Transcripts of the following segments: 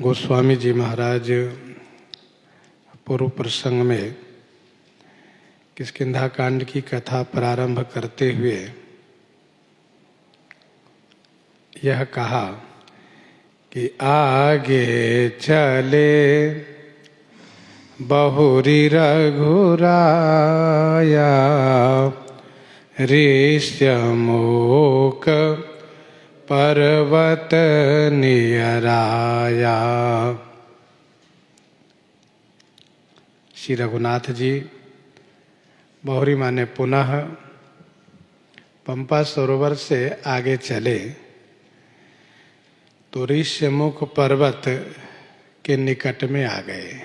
गोस्वामी जी महाराज पूर्व प्रसंग में किष्किंधा कांड की कथा प्रारंभ करते हुए यह कहा कि आगे चले बहुरी रघुराया ऋष्यमूक पर्वत नियराया। श्री रघुनाथ जी बहुरी माने पुनः पंपा सरोवर से आगे चले तो ऋष्यमुख पर्वत के निकट में आ गए।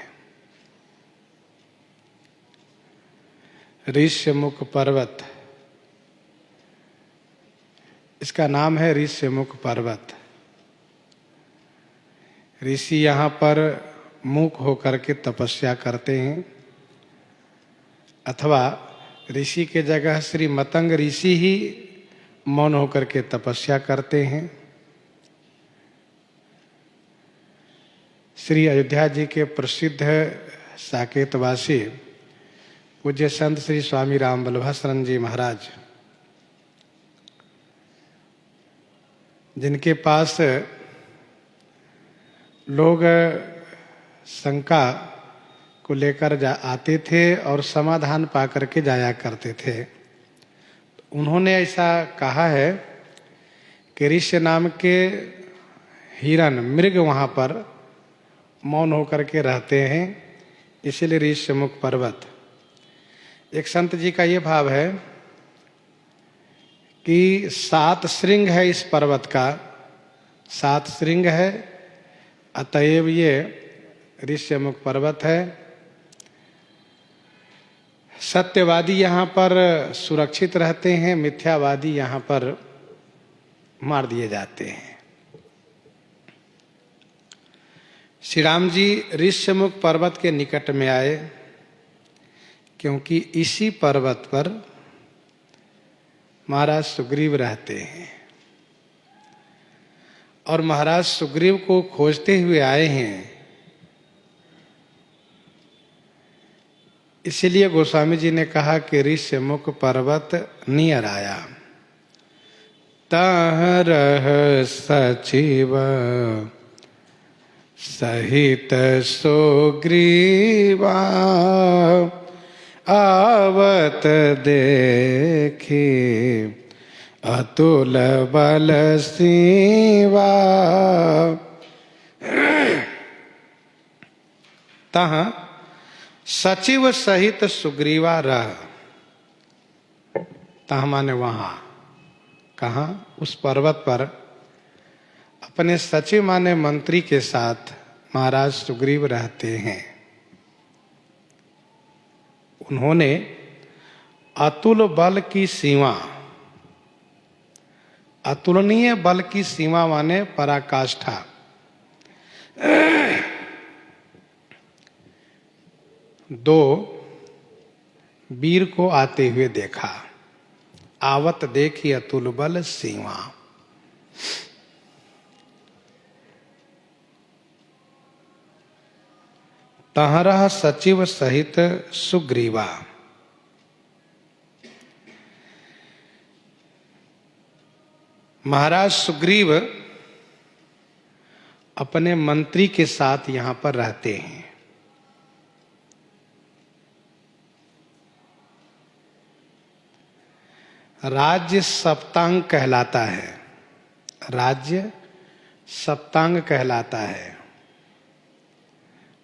ऋष्यमुख पर्वत, इसका नाम है ऋष्यमुख पर्वत। ऋषि यहाँ पर मुख होकर के तपस्या करते हैं, अथवा ऋषि के जगह श्री मतंग ऋषि ही मौन होकर के तपस्या करते हैं। श्री अयोध्या जी के प्रसिद्ध साकेतवासी पूज्य संत श्री स्वामी राम वल्लभ शरण जी महाराज, जिनके पास लोग शंका को लेकर आते थे और समाधान पा करके जाया करते थे, उन्होंने ऐसा कहा है कि ऋष्य नाम के हिरण मृग वहाँ पर मौन होकर के रहते हैं, इसीलिए ऋष्यमुख पर्वत। एक संत जी का ये भाव है कि 7 श्रृंग है इस पर्वत का, 7 श्रृंग है, अतएव ये ऋष्यमुख पर्वत है। सत्यवादी यहाँ पर सुरक्षित रहते हैं, मिथ्यावादी यहाँ पर मार दिए जाते हैं। श्री राम जी ऋष्यमुख पर्वत के निकट में आए, क्योंकि इसी पर्वत पर महाराज सुग्रीव रहते हैं और महाराज सुग्रीव को खोजते हुए आए हैं। इसीलिए गोस्वामी जी ने कहा कि ऋष्यमुख पर्वत नियर आया। तह रह सचिव सहित सुग्रीवा आवत देखी अतुल बल सीवा। तह सचिव सहित सुग्रीवा रह। तह माने वहां, कहाँ? उस पर्वत पर अपने सचिव माने मंत्री के साथ महाराज सुग्रीव रहते हैं। उन्होंने अतुल बल की सीमा, अतुलनीय बल की सीमा माने पराकाष्ठा, दो वीर को आते हुए देखा। आवत देखी अतुल बल सीमा। तहरह सचिव सहित सुग्रीवा। महाराज सुग्रीव अपने मंत्री के साथ यहां पर रहते हैं। राज्य सप्तांग कहलाता है, राज्य सप्तांग कहलाता है।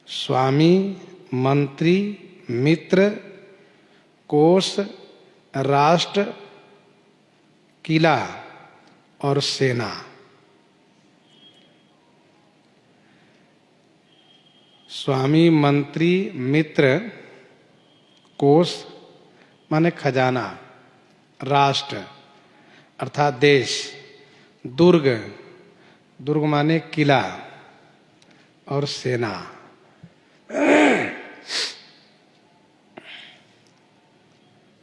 स्वामी, मंत्री, मित्र, कोष, राष्ट्र, किला और सेना। स्वामी, मंत्री, मित्र, कोष माने खजाना, राष्ट्र अर्थात देश, दुर्ग, दुर्ग माने किला और सेना।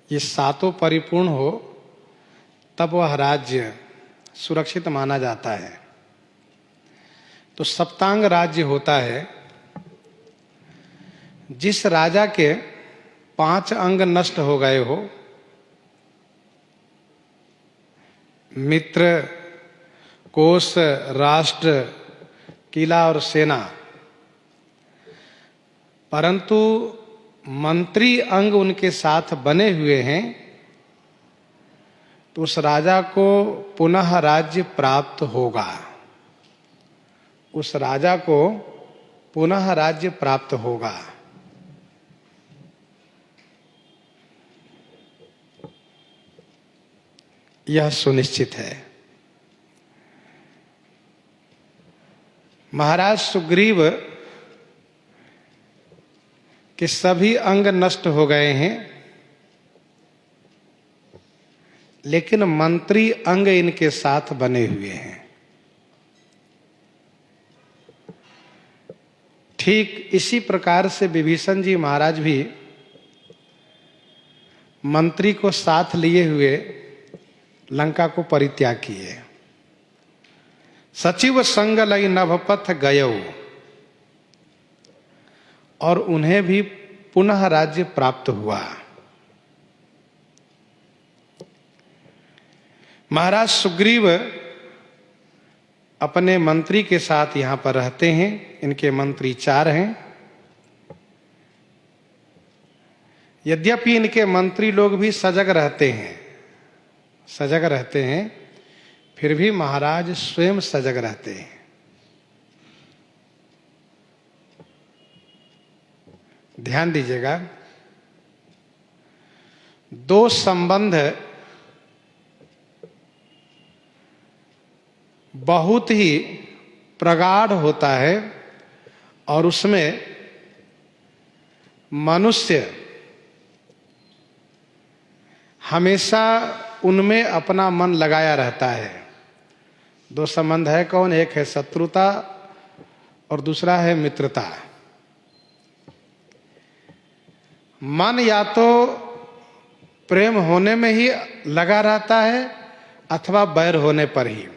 ये सातों परिपूर्ण हो तब वह राज्य सुरक्षित माना जाता है। तो सप्तांग राज्य होता है, जिस राजा के 5 अंग नष्ट हो गए हो, मित्र, कोष, राष्ट्र, किला और सेना, परंतु मंत्री अंग उनके साथ बने हुए हैं, तो उस राजा को पुनः राज्य प्राप्त होगा। उस राजा को पुनः राज्य प्राप्त होगा। यह सुनिश्चित है। महाराज सुग्रीव के सभी अंग नष्ट हो गए हैं, लेकिन मंत्री अंग इनके साथ बने हुए हैं। ठीक इसी प्रकार से विभीषण जी महाराज भी मंत्री को साथ लिए हुए लंका को परित्याग किए। सचिव संग लई नभपथ गयो, और उन्हें भी पुनः राज्य प्राप्त हुआ। महाराज सुग्रीव अपने मंत्री के साथ यहां पर रहते हैं। इनके मंत्री 4 हैं। यद्यपि इनके मंत्री लोग भी सजग रहते हैं, फिर भी महाराज स्वयं सजग रहते हैं। ध्यान दीजिएगा, 2 संबंध बहुत ही प्रगाढ़ होता है, और उसमें मनुष्य हमेशा उनमें अपना मन लगाया रहता है। 2 संबंध है कौन? एक है शत्रुता और दूसरा है मित्रता। मन या तो प्रेम होने में ही लगा रहता है अथवा बैर होने पर ही।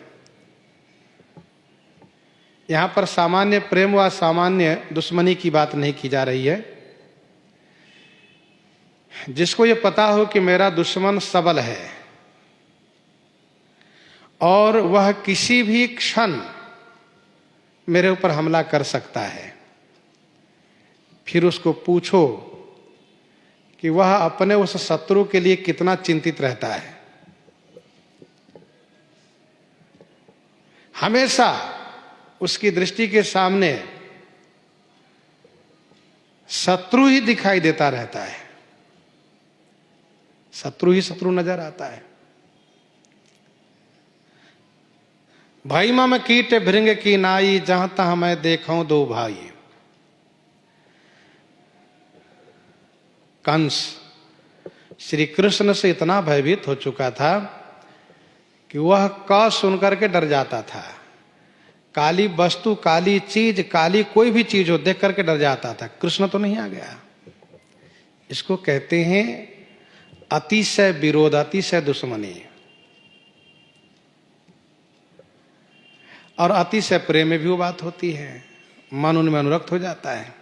यहां पर सामान्य प्रेम व सामान्य दुश्मनी की बात नहीं की जा रही है। जिसको ये पता हो कि मेरा दुश्मन सबल है और वह किसी भी क्षण मेरे ऊपर हमला कर सकता है, फिर उसको पूछो कि वह अपने उस शत्रु के लिए कितना चिंतित रहता है। हमेशा उसकी दृष्टि के सामने शत्रु ही दिखाई देता रहता है, शत्रु ही शत्रु नजर आता है। भाई मम कीट भृंग की नाई, जहां तहां मैं देखूं 2 भाई। कंस श्री कृष्ण से इतना भयभीत हो चुका था कि वह क सुनकर के डर जाता था। काली वस्तु, काली चीज, काली कोई भी चीज हो देख करके डर जाता था। कृष्ण तो नहीं आ गया। इसको कहते हैं अतिशय विरोध, अतिशय दुश्मनी। और अतिशय प्रेम में भी वो बात होती है, मन उनमें अनुरक्त हो जाता है।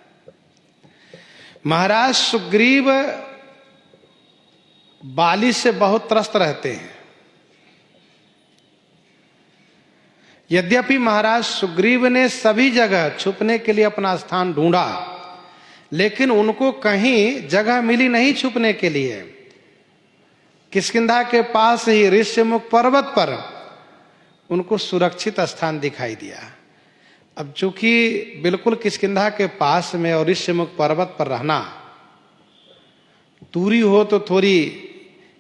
महाराज सुग्रीव बाली से बहुत त्रस्त रहते हैं। यद्यपि महाराज सुग्रीव ने सभी जगह छुपने के लिए अपना स्थान ढूंढा, लेकिन उनको कहीं जगह मिली नहीं छुपने के लिए। किष्किंधा के पास ही ऋष्यमुख पर्वत पर उनको सुरक्षित स्थान दिखाई दिया। अब चूंकि बिल्कुल किष्किंधा के पास में और ऋष्यमुख पर्वत पर रहना, दूरी हो तो थोड़ी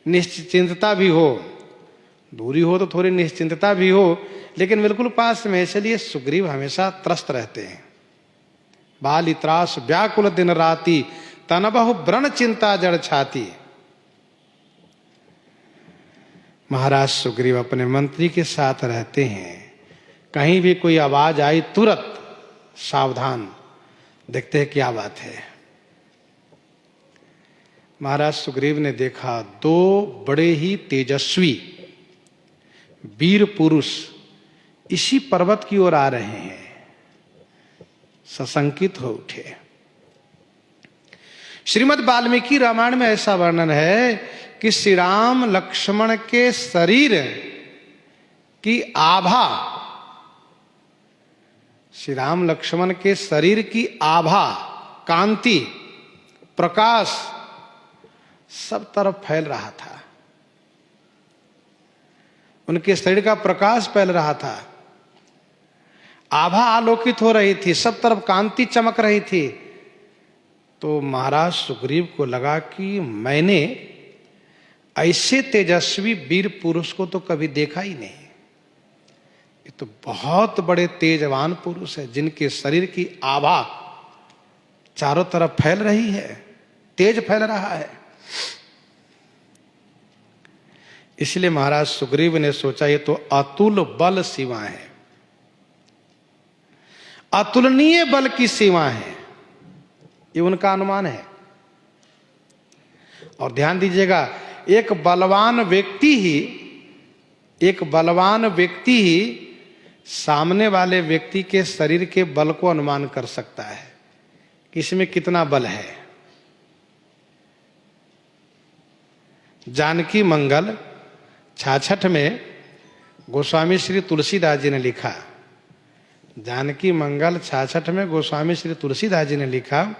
निश्चिंतता भी हो, लेकिन बिल्कुल पास में, इसलिए सुग्रीव हमेशा त्रस्त रहते हैं। बाली त्रास व्याकुल दिन राती, तनबहु व्रण चिंता जड़ छाती। महाराज सुग्रीव अपने मंत्री के साथ रहते हैं। कहीं भी कोई आवाज आई तुरंत सावधान, देखते हैं क्या बात है। महाराज सुग्रीव ने देखा 2 बड़े ही तेजस्वी वीर पुरुष इसी पर्वत की ओर आ रहे हैं। सशंकित हो उठे। श्रीमद् वाल्मीकि रामायण में ऐसा वर्णन है कि श्री राम लक्ष्मण के शरीर की आभा, श्री राम लक्ष्मण के शरीर की आभा, कांति, प्रकाश सब तरफ फैल रहा था। उनके शरीर का प्रकाश फैल रहा था, आभा आलोकित हो रही थी, सब तरफ कांति चमक रही थी। तो महाराज सुग्रीव को लगा कि मैंने ऐसे तेजस्वी वीर पुरुष को तो कभी देखा ही नहीं। ये तो बहुत बड़े तेजवान पुरुष है, जिनके शरीर की आभा चारों तरफ फैल रही है, तेज फैल रहा है। इसलिए महाराज सुग्रीव ने सोचा ये तो अतुल बल सीमा है, अतुलनीय बल की सीमा है, ये उनका अनुमान है। और ध्यान दीजिएगा, एक बलवान व्यक्ति ही सामने वाले व्यक्ति के शरीर के बल को अनुमान कर सकता है कि इसमें कितना बल है। जानकी मंगल 66 में गोस्वामी श्री तुलसीदास जी ने लिखा, जानकी मंगल 66 में गोस्वामी श्री तुलसीदास जी ने लिखा,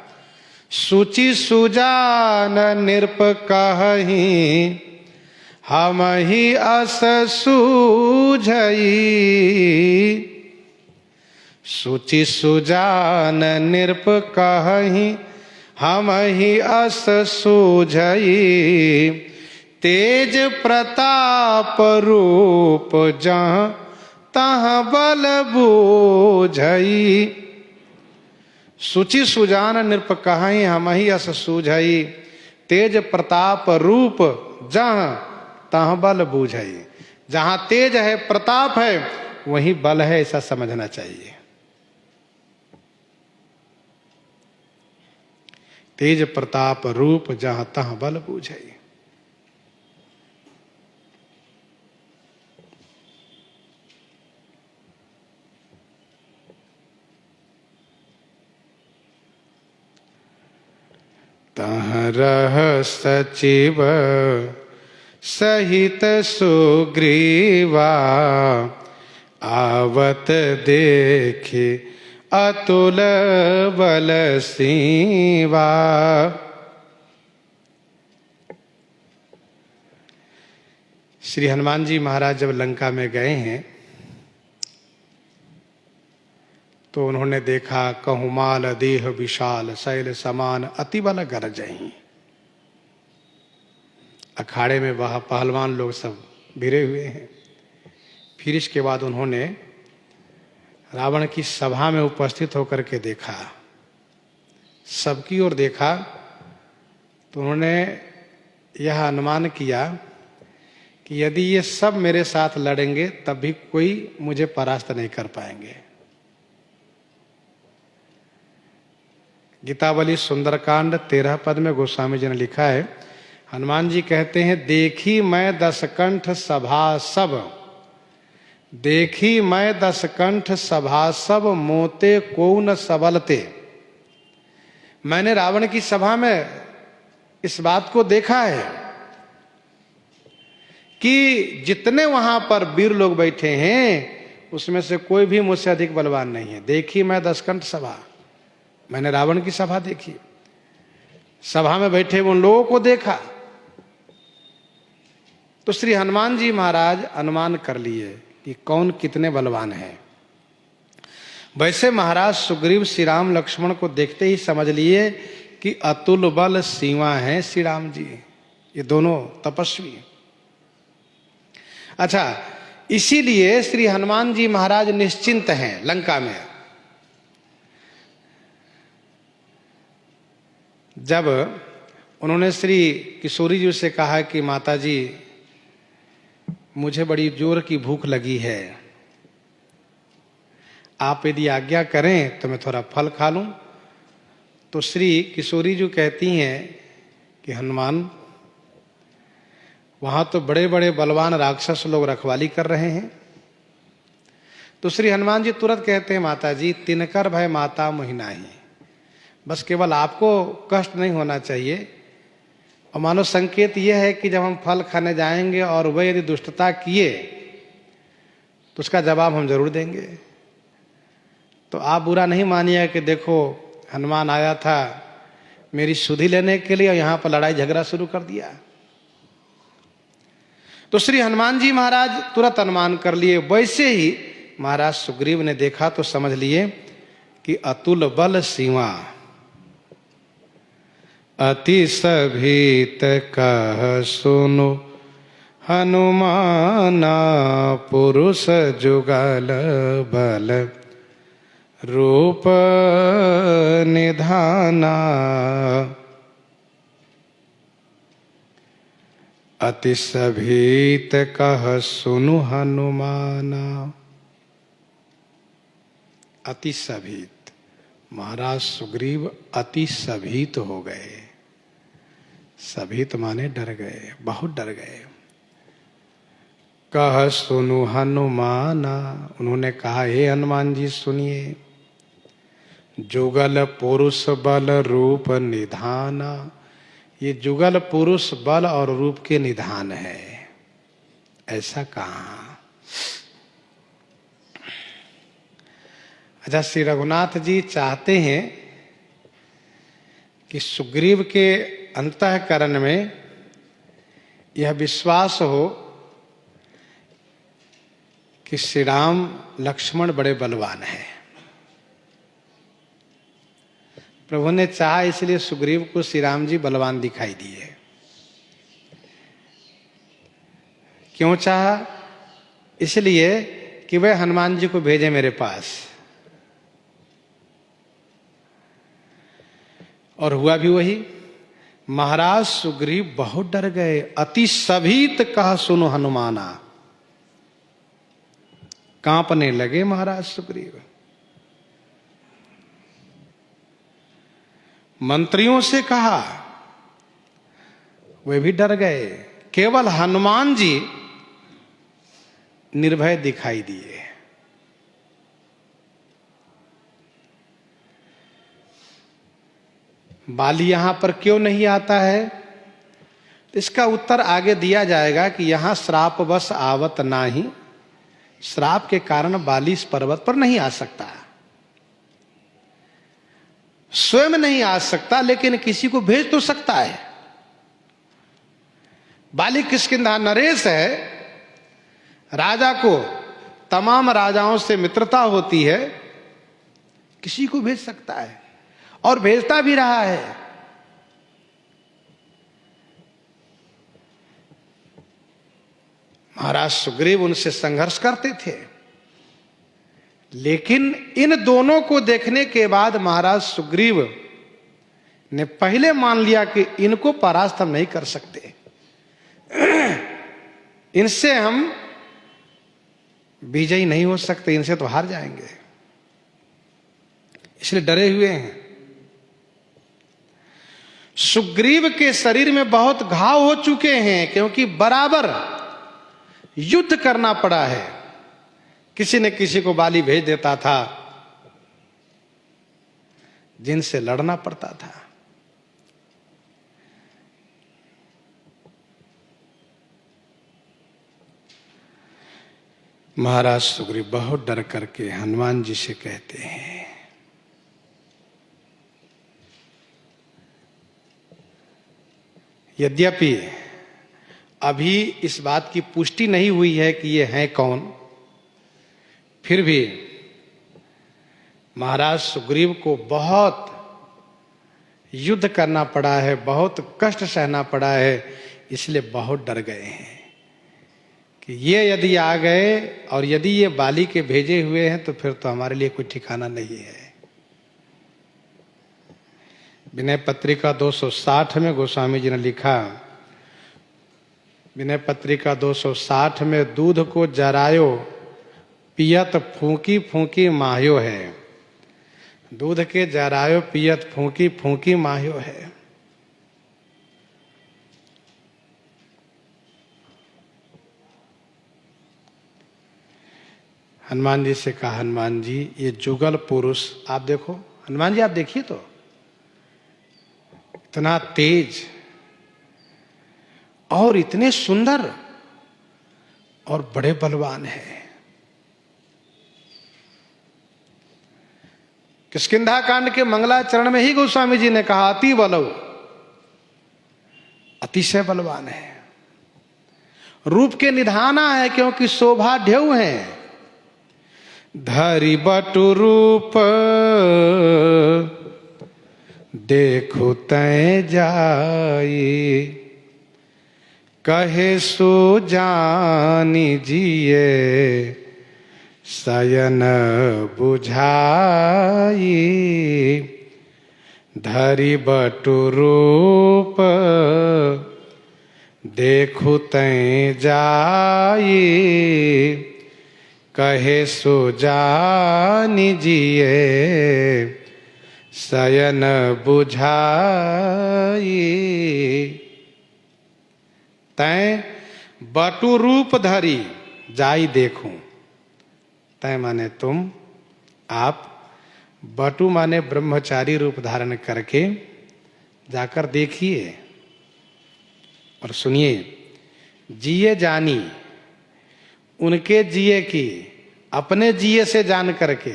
सूचि सुजान निरप कहहीं हम ही अस सूझई। सूचि सुजान निरप कहहीं हम ही अस सूझई। तेज प्रताप रूप जहाँ तहाँ बल बूझई। सूचि सुजान नृप कहीं हम ही अस सूझई। तेज प्रताप रूप जहाँ तहाँ बल बूझई। जहाँ तेज है, प्रताप है, वहीं बल है, ऐसा समझना चाहिए। तेज प्रताप रूप जहाँ तहाँ बल बूझई। तहाँ रह सचिव सहित सुग्रीवा। आवत देखे अतुल बल सीवा। श्री हनुमान जी महाराज जब लंका में गए हैं तो उन्होंने देखा, कहुमाल देह विशाल शैल समान अति बल गरजहीं। अखाड़े में वह पहलवान लोग सब भिड़े हुए हैं। फिर इसके बाद उन्होंने रावण की सभा में उपस्थित होकर के देखा, सबकी ओर देखा, तो उन्होंने यह अनुमान किया कि यदि ये सब मेरे साथ लड़ेंगे तब भी कोई मुझे परास्त नहीं कर पाएंगे। गीतावली सुंदरकांड 13 पद में गोस्वामी जी ने लिखा है, हनुमान जी कहते हैं, देखी मैं 10 कंठ सभा सब। देखी मैं 10 कंठ सभा सब मोते को न सबलते। मैंने रावण की सभा में इस बात को देखा है कि जितने वहां पर वीर लोग बैठे हैं उसमें से कोई भी मुझसे अधिक बलवान नहीं है। देखी मैं 10 कंठ सभा, मैंने रावण की सभा देखी, सभा में बैठे उन लोगों को देखा। तो श्री हनुमान जी महाराज अनुमान कर लिए कि कौन कितने बलवान है। वैसे महाराज सुग्रीव श्री राम लक्ष्मण को देखते ही समझ लिए कि अतुल बल सीमा है श्री राम जी, ये दोनों तपस्वी। अच्छा, इसीलिए श्री हनुमान जी महाराज निश्चिंत हैं लंका में। जब उन्होंने श्री किशोरी जी से कहा कि माता जी मुझे बड़ी जोर की भूख लगी है, आप यदि आज्ञा करें तो मैं थोड़ा फल खा लूं, तो श्री किशोरी जी कहती हैं कि हनुमान, वहां तो बड़े बड़े बलवान राक्षस लोग रखवाली कर रहे हैं, तो श्री हनुमान जी तुरंत कहते हैं, माता जी तिनकर भय माता मोहिना ही, बस केवल आपको कष्ट नहीं होना चाहिए। और मानो संकेत यह है कि जब हम फल खाने जाएंगे और वह यदि दुष्टता किए तो उसका जवाब हम जरूर देंगे। तो आप बुरा नहीं मानिए कि देखो हनुमान आया था मेरी सुधि लेने के लिए और यहां पर लड़ाई झगड़ा शुरू कर दिया। तो श्री हनुमान जी महाराज तुरंत अनुमान कर लिए। वैसे ही महाराज सुग्रीव ने देखा तो समझ लिए कि अतुल बल सीमा, अति सभीत कह सुनो हनुमाना, पुरुष जुगल बल रूप निधाना, अति सभीत कह सुनु हनुमाना। अति सभीत, महाराज सुग्रीव अति सभीत हो गए। सभीत माने डर गए, बहुत डर गए। कह सुनु हनुमाना, उन्होंने कहा हे हनुमान जी सुनिए, जुगल पुरुष बल रूप निधाना, ये जुगल पुरुष बल और रूप के निधान है। ऐसा कहा। अच्छा, श्री रघुनाथ जी चाहते हैं कि सुग्रीव के अंतःकरण में यह विश्वास हो कि श्री राम लक्ष्मण बड़े बलवान हैं। प्रभु ने चाहा इसलिए सुग्रीव को श्री राम जी बलवान दिखाई दिए। क्यों चाहा? इसलिए कि वह हनुमान जी को भेजे मेरे पास। और हुआ भी वही। महाराज सुग्रीव बहुत डर गए। अति सभीत कह सुनो हनुमाना, कांपने लगे महाराज सुग्रीव। मंत्रियों से कहा, वे भी डर गए। केवल हनुमान जी निर्भय दिखाई दिए। बाली यहां पर क्यों नहीं आता है? इसका उत्तर आगे दिया जाएगा कि यहां श्रापवश आवत नाही, श्राप के कारण बाली इस पर्वत पर नहीं आ सकता। स्वयं नहीं आ सकता, लेकिन किसी को भेज तो सकता है। बाली किष्किंधा नरेश है, राजा को तमाम राजाओं से मित्रता होती है, किसी को भेज सकता है और भेजता भी रहा है। महाराज सुग्रीव उनसे संघर्ष करते थे, लेकिन इन दोनों को देखने के बाद महाराज सुग्रीव ने पहले मान लिया कि इनको परास्त हम नहीं कर सकते, इनसे हम विजयी नहीं हो सकते, इनसे तो हार जाएंगे, इसलिए डरे हुए हैं। सुग्रीव के शरीर में बहुत घाव हो चुके हैं, क्योंकि बराबर युद्ध करना पड़ा है। किसी न किसी को बाली भेज देता था, जिनसे लड़ना पड़ता था। महाराज सुग्रीव बहुत डर करके हनुमान जी से कहते हैं, यद्यपि अभी इस बात की पुष्टि नहीं हुई है कि ये हैं कौन, फिर भी महाराज सुग्रीव को बहुत युद्ध करना पड़ा है, बहुत कष्ट सहना पड़ा है, इसलिए बहुत डर गए हैं कि ये यदि आ गए और यदि ये बाली के भेजे हुए हैं तो फिर तो हमारे लिए कोई ठिकाना नहीं है। विनय पत्रिका 260 में गोस्वामी जी ने लिखा, विनय पत्रिका 260 में, दूध को जरायो पियत फूंकी फूंकी माह्यो है। दूध के जरायो पियत फूंकी फूंकी माह्यो है। हनुमान जी से कहा, हनुमान जी ये जुगल पुरुष आप देखो, हनुमान जी आप देखिए तो, इतना तेज और इतने सुंदर और बड़े बलवान है। किष्किंधा कांड के मंगलाचरण में ही गोस्वामी जी ने कहा अति बलव, अतिशय बलवान है। रूप के निधाना है क्योंकि शोभा ढेउ है। धरि बटु रूप देखो तय जाई, कहे सो जानी जिए शयन बुझाई। धरि बटु रूप देखु तै जाई, कहे सो जानी जिए शयन बुझाई। तै बटु रूप धरी जाई देखूं। तय माने तुम, आप, बटु माने ब्रह्मचारी रूप धारण करके जाकर देखिए और सुनिए। जिए जानी, उनके जिए की अपने जिए से जान करके,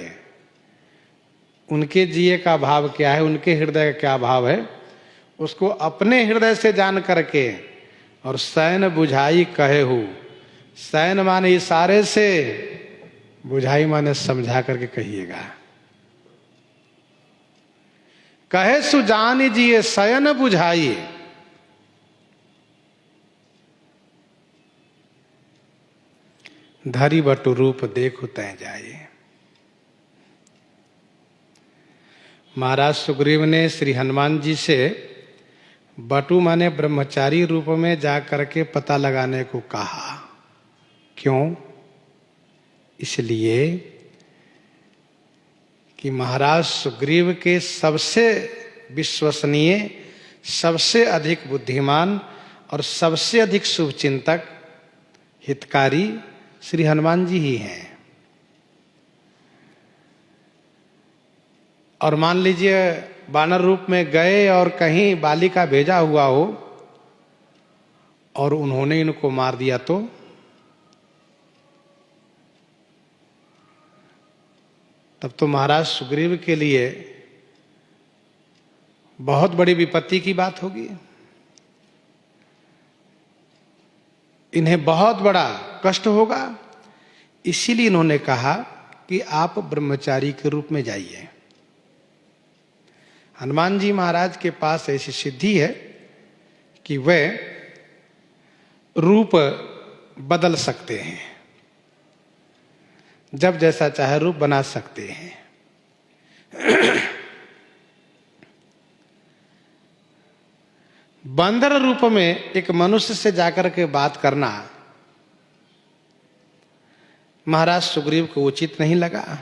उनके जिए का भाव क्या है, उनके हृदय का क्या भाव है, उसको अपने हृदय से जान करके और शयन बुझाई कहे हूँ। शयन माने इशारे से, बुझाई माने समझा करके कहिएगा। कहे सुजान जिए शयन बुझाई। धरि बटु रूप देखु तय जाए। महाराज सुग्रीव ने श्री हनुमान जी से बटु माने ब्रह्मचारी रूप में जा करके पता लगाने को कहा। क्यों? इसलिए कि महाराज सुग्रीव के सबसे विश्वसनीय, सबसे अधिक बुद्धिमान और सबसे अधिक शुभचिंतक, हितकारी श्री हनुमान जी ही हैं। और मान लीजिए वानर रूप में गए और कहीं बाली का भेजा हुआ हो और उन्होंने इनको मार दिया तब तो महाराज सुग्रीव के लिए बहुत बड़ी विपत्ति की बात होगी। इन्हें बहुत बड़ा कष्ट होगा। इसीलिए इन्होंने कहा कि आप ब्रह्मचारी के रूप में जाइए। हनुमान जी महाराज के पास ऐसी सिद्धि है कि वे रूप बदल सकते हैं, जब जैसा चाहे रूप बना सकते हैं। बंदर रूप में एक मनुष्य से जाकर के बात करना महाराज सुग्रीव को उचित नहीं लगा।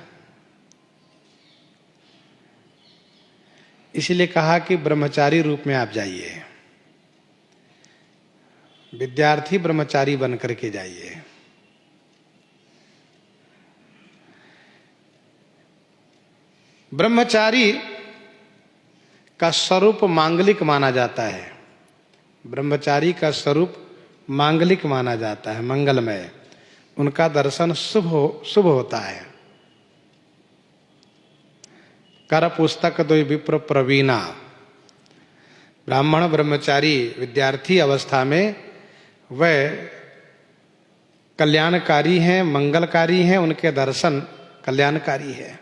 इसलिए कहा कि ब्रह्मचारी रूप में आप जाइए, विद्यार्थी ब्रह्मचारी बन करके जाइए। ब्रह्मचारी का स्वरूप मांगलिक माना जाता है। ब्रह्मचारी का स्वरूप मांगलिक माना जाता है, मंगलमय। उनका दर्शन शुभ होता है। कर पुस्तक दो विप्र प्रवीणा। ब्राह्मण ब्रह्मचारी विद्यार्थी अवस्था में वह कल्याणकारी हैं, मंगलकारी हैं, उनके दर्शन कल्याणकारी है।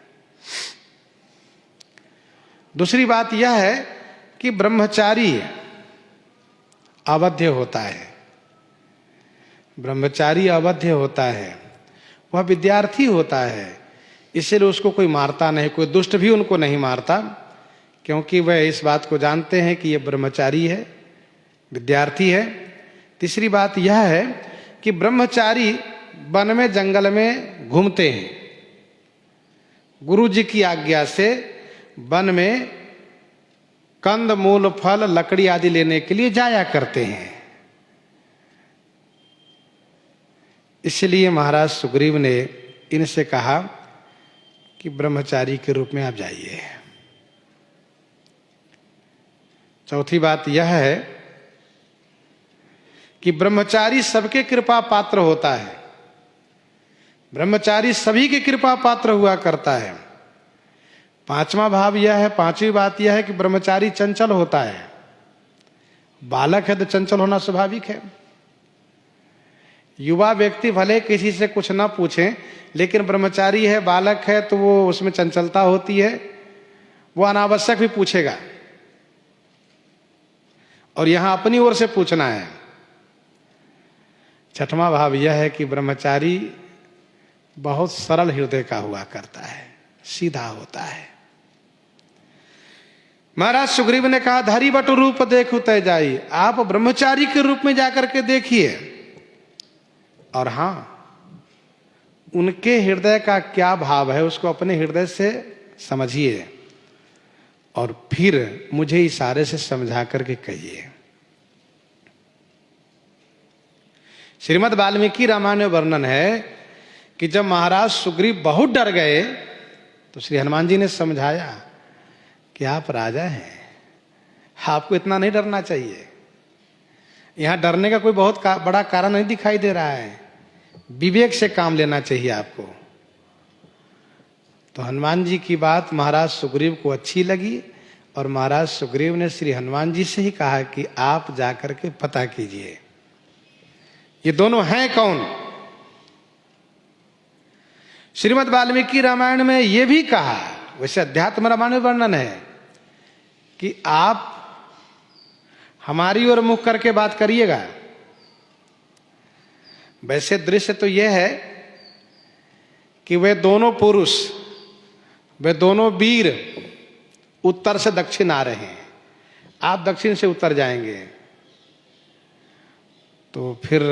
दूसरी बात यह है कि ब्रह्मचारी अवध्य होता है। ब्रह्मचारी अवध्य होता है, वह विद्यार्थी होता है, इसलिए उसको कोई मारता नहीं, कोई दुष्ट भी उनको नहीं मारता, क्योंकि वह इस बात को जानते हैं कि यह ब्रह्मचारी है, विद्यार्थी है। तीसरी बात यह है कि ब्रह्मचारी वन में जंगल में घूमते हैं, गुरु जी की आज्ञा से वन में कंद मूल फल लकड़ी आदि लेने के लिए जाया करते हैं। इसलिए महाराज सुग्रीव ने इनसे कहा कि ब्रह्मचारी के रूप में आप जाइए। चौथी बात यह है कि ब्रह्मचारी सबके कृपा पात्र होता है, ब्रह्मचारी सभी की कृपा पात्र हुआ करता है। पांचवा भाव यह है, पांचवी बात यह है कि ब्रह्मचारी चंचल होता है। बालक है तो चंचल होना स्वाभाविक है। युवा व्यक्ति भले किसी से कुछ ना पूछे, लेकिन ब्रह्मचारी है, बालक है, तो वो उसमें चंचलता होती है, वो अनावश्यक भी पूछेगा और यहां अपनी ओर से पूछना है। छठवां भाव यह है कि ब्रह्मचारी बहुत सरल हृदय का हुआ करता है, सीधा होता है। महाराज सुग्रीव ने कहा, धरी बटु रूप देखु तय जाई, आप ब्रह्मचारी के रूप में जाकर के देखिए, और हां, उनके हृदय का क्या भाव है उसको अपने हृदय से समझिए और फिर मुझे इशारे से समझा करके कहिए। श्रीमद् वाल्मीकि रामायण में वर्णन है कि जब महाराज सुग्रीव बहुत डर गए तो श्री हनुमान जी ने समझाया कि आप राजा हैं, आपको इतना नहीं डरना चाहिए। यहां डरने का कोई बहुत बड़ा कारण नहीं दिखाई दे रहा है, विवेक से काम लेना चाहिए आपको। तो हनुमान जी की बात महाराज सुग्रीव को अच्छी लगी और महाराज सुग्रीव ने श्री हनुमान जी से ही कहा कि आप जाकर के पता कीजिए ये दोनों हैं कौन। श्रीमद् वाल्मीकि रामायण में यह भी कहा, वैसे अध्यात्म रामायण में वर्णन है कि आप हमारी ओर मुख करके बात करिएगा। वैसे दृश्य तो यह है कि वे दोनों पुरुष, वे दोनों वीर उत्तर से दक्षिण आ रहे हैं, आप दक्षिण से उत्तर जाएंगे तो फिर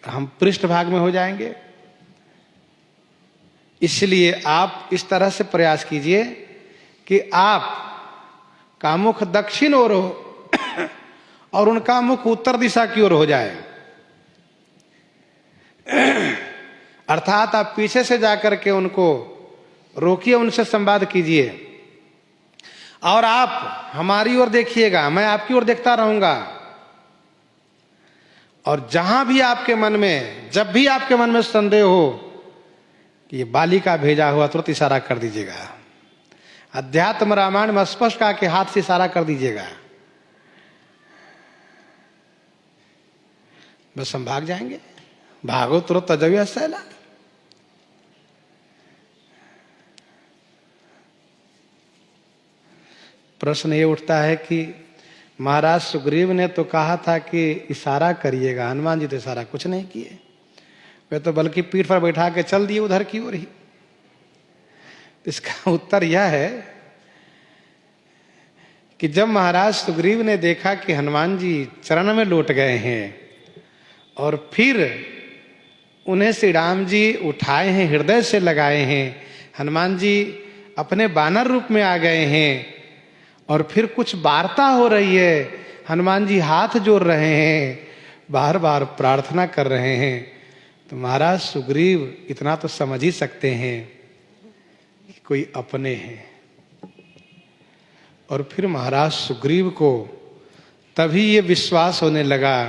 हम पृष्ठभाग में हो जाएंगे। इसलिए आप इस तरह से प्रयास कीजिए कि आप का मुख दक्षिण ओर हो और उनका मुख उत्तर दिशा की ओर हो जाए। अर्थात आप पीछे से जाकर के उनको रोकिए, उनसे संवाद कीजिए और आप हमारी ओर देखिएगा, मैं आपकी ओर देखता रहूंगा। और जहां भी आपके मन में, जब भी आपके मन में संदेह हो कि ये बाली का भेजा हुआ, तुरंत इशारा कर दीजिएगा। अध्यात्म रामायण में स्पष्ट कहा कि हाथ से इशारा कर दीजिएगा, बस हम भाग जाएंगे। भागो तुरंत तजव्य सैला। प्रश्न ये उठता है कि महाराज सुग्रीव ने तो कहा था कि इशारा करिएगा, हनुमान जी तो इशारा कुछ नहीं किए, वे तो बल्कि पीठ पर बैठा के चल दिए उधर की ओर ही। इसका उत्तर यह है कि जब महाराज सुग्रीव ने देखा कि हनुमान जी चरण में लौट गए हैं और फिर उन्हें श्री राम जी उठाए हैं, हृदय से लगाए हैं, हनुमान जी अपने बानर रूप में आ गए हैं और फिर कुछ वार्ता हो रही है, हनुमान जी हाथ जोड़ रहे हैं, बार बार प्रार्थना कर रहे हैं, तो महाराज सुग्रीव इतना तो समझ ही सकते हैं कि कोई अपने हैं। और फिर महाराज सुग्रीव को तभी ये विश्वास होने लगा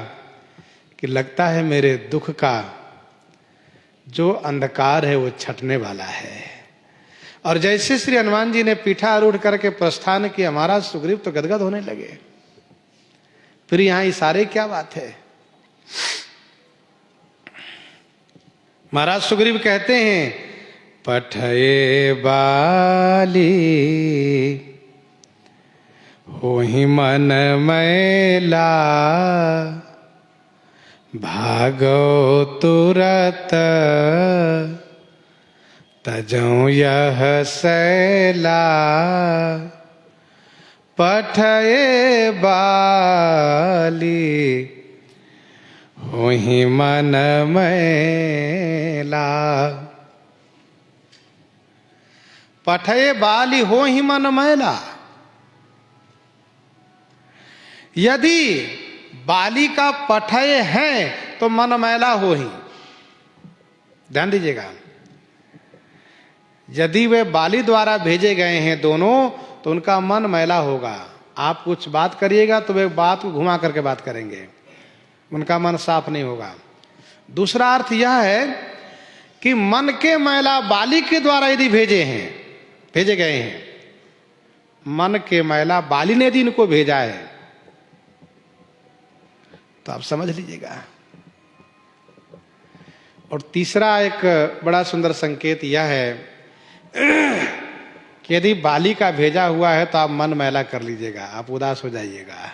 कि लगता है मेरे दुख का जो अंधकार है वो छटने वाला है। और जैसे श्री हनुमान जी ने पीठारूढ़ करके प्रस्थान किया, महाराज सुग्रीव तो गदगद होने लगे। फिर यहां इशारे क्या बात है। महाराज सुग्रीव कहते हैं, पठये बाली होहि मन मैला, भागो तुरत तजौ यह सैला, पठये बाली होहि मन मैला। पठये बाली होहि मन मैला। यदि बाली का पठय है तो मन मैला हो ही। ध्यान दीजिएगा, यदि वे बाली द्वारा भेजे गए हैं दोनों, तो उनका मन मैला होगा। आप कुछ बात करिएगा तो वे बात को घुमा करके बात करेंगे, उनका मन साफ नहीं होगा। दूसरा अर्थ यह है कि मन के मैला बाली के द्वारा यदि भेजे गए हैं, मन के मैला बाली ने यदि इनको भेजा है, तो आप समझ लीजिएगा। और तीसरा एक बड़ा सुंदर संकेत यह है कि यदि बाली का भेजा हुआ है तो आप मन मैला कर लीजिएगा, आप उदास हो जाइएगा,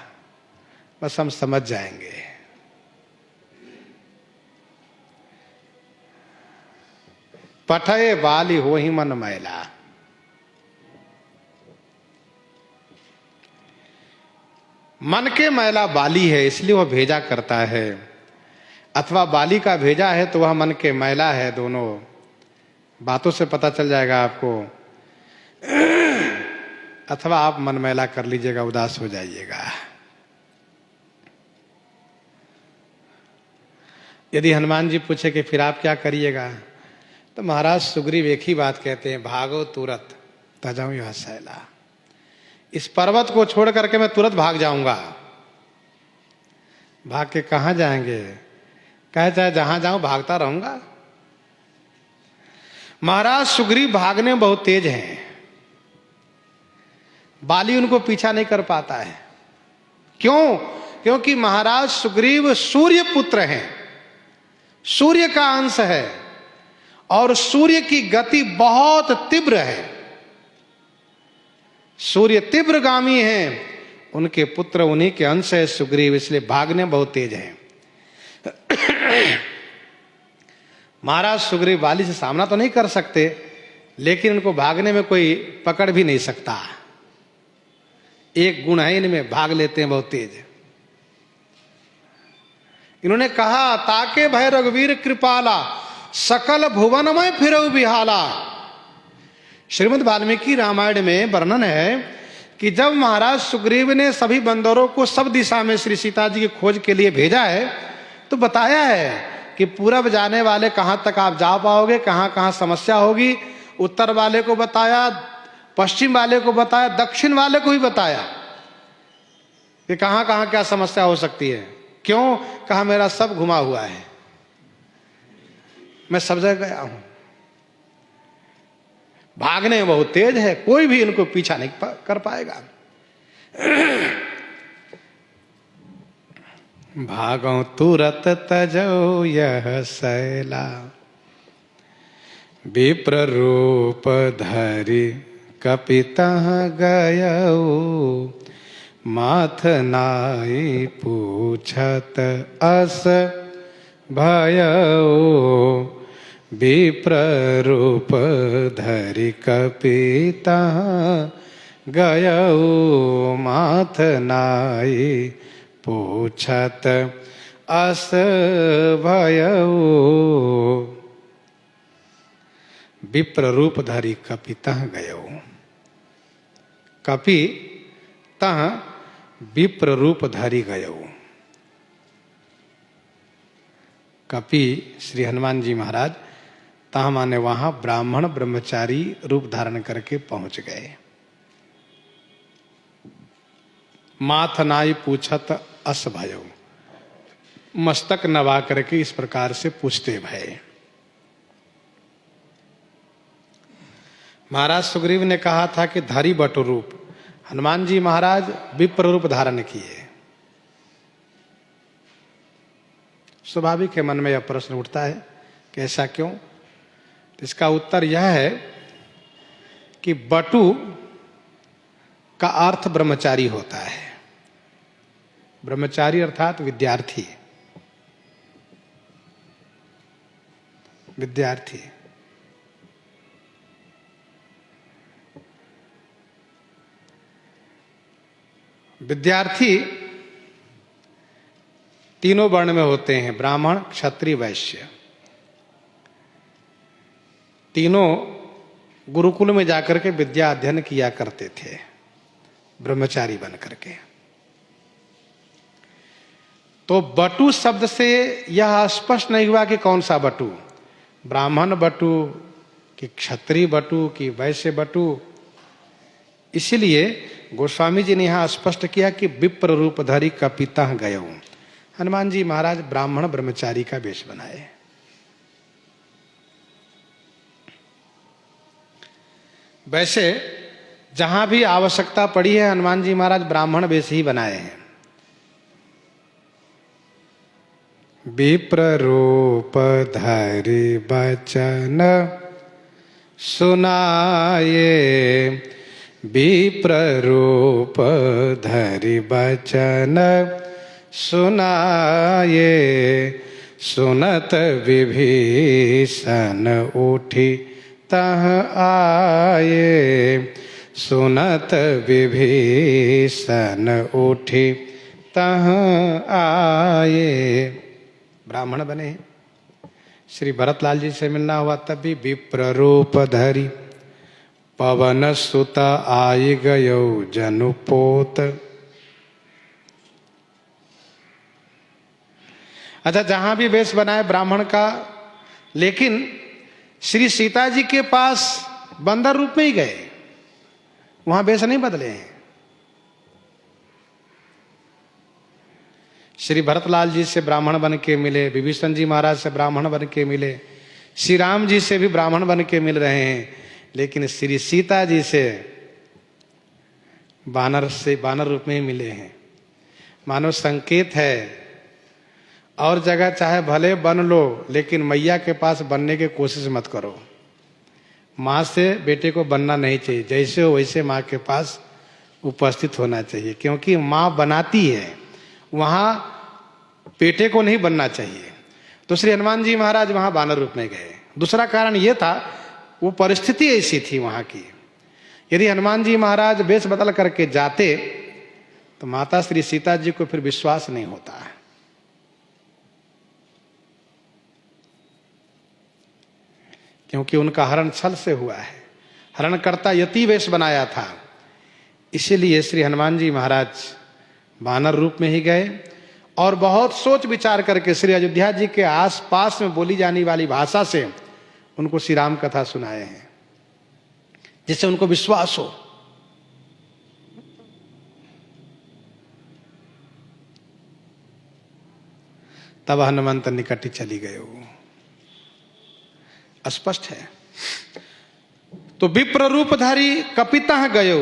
बस हम समझ जाएंगे। पठये बाली हो ही मन मैला। मन के मैला बाली है, इसलिए वह भेजा करता है, अथवा बाली का भेजा है तो वह मन के मैला है। दोनों बातों से पता चल जाएगा आपको। अथवा आप मन मैला कर लीजिएगा, उदास हो जाइएगा। यदि हनुमान जी पूछे कि फिर आप क्या करिएगा, तो महाराज सुग्रीव एक ही बात कहते हैं, भागो तुरत तजाऊं यह सैला। इस पर्वत को छोड़ करके मैं तुरंत भाग जाऊंगा। भाग के कहां जाएंगे? कहे चाहे जहां जाऊं भागता रहूंगा। महाराज सुग्रीव भागने में बहुत तेज हैं, बाली उनको पीछा नहीं कर पाता है। क्यों? क्योंकि महाराज सुग्रीव सूर्य पुत्र हैं, सूर्य का अंश है, और सूर्य की गति बहुत तीव्र है। सूर्य तीव्रगामी हैं, उनके पुत्र उन्हीं के अंश है सुग्रीव, इसलिए भागने बहुत तेज हैं। महाराज सुग्रीव बाली से सामना तो नहीं कर सकते, लेकिन उनको भागने में कोई पकड़ भी नहीं सकता। एक गुण है इनमें, भाग लेते हैं बहुत तेज। इन्होंने कहा, ताके भय रघुवीर कृपाला, सकल भुवनमय फिरऊ बिहाला। श्रीमद् वाल्मीकि रामायण में वर्णन है कि जब महाराज सुग्रीव ने सभी बंदरों को सब दिशा में श्री सीता जी की खोज के लिए भेजा है, तो बताया है कि पूरब जाने वाले कहां तक आप जा पाओगे, कहां कहां समस्या होगी। उत्तर वाले को बताया, पश्चिम वाले को बताया, दक्षिण वाले को भी बताया कि कहां कहां क्या समस्या हो सकती है। क्यों? कहा मेरा सब घुमा हुआ है, मैं सब जगह गया हूं। भागने में बहुत तेज है, कोई भी इनको पीछा नहीं कर पाएगा। भागो तुरत तजो यह सैला, विप्र रूप धरि कपितः गयऊ, माथ नाई पूछत अस भयऊ, विप्र रूप धरि कपितः गयऊ, माथ नाई पूछत अस भयऊ। विप्र रूप धरि कपितः गयऊ। कपि तह विप्र रूप धरि गयऊ। कपि श्री हनुमान जी महाराज तह माने वहां ब्राह्मण ब्रह्मचारी रूप धारण करके पहुंच गए। माथ नाई पूछत अस भयऊ, मस्तक नवा करके इस प्रकार से पूछते भय। महाराज सुग्रीव ने कहा था कि धरि बटु रूप, हनुमान जी महाराज विप्र रूप धारण किए। स्वाभाविक है मन में यह प्रश्न उठता है कि ऐसा क्यों? तो इसका उत्तर यह है कि बटु का अर्थ ब्रह्मचारी होता है। ब्रह्मचारी अर्थात विद्यार्थी। विद्यार्थी विद्यार्थी तीनों वर्ण में होते हैं, ब्राह्मण क्षत्रिय वैश्य। तीनों गुरुकुल में जाकर के विद्या अध्ययन किया करते थे ब्रह्मचारी बन करके। तो बटु शब्द से यह स्पष्ट नहीं हुआ कि कौन सा बटु, ब्राह्मण बटु कि क्षत्रिय बटु कि वैश्य बटु। इसीलिए गोस्वामी जी ने यहाँ स्पष्ट किया कि विप्र रूपधरी कपितः गयो। हनुमान जी महाराज ब्राह्मण ब्रह्मचारी का वेश बनाए। वैसे जहां भी आवश्यकता पड़ी है हनुमान जी महाराज ब्राह्मण वेश ही बनाए हैं। विप्र रूप धरि बचन सुनाए, विप्र रूप धरि बचन सुनाए, सुनत विभीषण उठी तह आए, सुनत विभीषण उठी तह आए। ब्राह्मण बने। श्री भरतलाल जी से मिलना हुआ तब भी विप्र रूप धरि पवन सुत आई गयो जनुपोत। अच्छा, जहां भी वेश बनाए ब्राह्मण का, लेकिन श्री सीता जी के पास बंदर रूप में ही गए, वहां वेश नहीं बदले हैं। श्री भरतलाल जी से ब्राह्मण बन के मिले, विभीषण जी महाराज से ब्राह्मण बन के मिले, श्री राम जी से भी ब्राह्मण बन के मिल रहे हैं, लेकिन श्री सीता जी से बानर रूप में ही मिले हैं। मानो संकेत है, और जगह चाहे भले बन लो, लेकिन मैया के पास बनने की कोशिश मत करो। माँ से बेटे को बनना नहीं चाहिए, जैसे हो वैसे माँ के पास उपस्थित होना चाहिए, क्योंकि माँ बनाती है, वहां बेटे को नहीं बनना चाहिए। तो श्री हनुमान जी महाराज वहां बानर रूप में गए। दूसरा कारण यह था, वो परिस्थिति ऐसी थी वहां की। यदि हनुमान जी महाराज वेश बदल करके जाते तो माता श्री सीता जी को फिर विश्वास नहीं होता है। क्योंकि उनका हरण छल से हुआ है, हरणकर्ता यति वेश बनाया था। इसीलिए श्री हनुमान जी महाराज वानर रूप में ही गए और बहुत सोच विचार करके श्री अयोध्या जी के आसपास में बोली जाने वाली भाषा से उनको श्री राम कथा सुनाए हैं, जिससे उनको विश्वास हो। तब हनुमंत निकट चली गए। स्पष्ट है। तो विप्र रूपधारी कपितः गयो,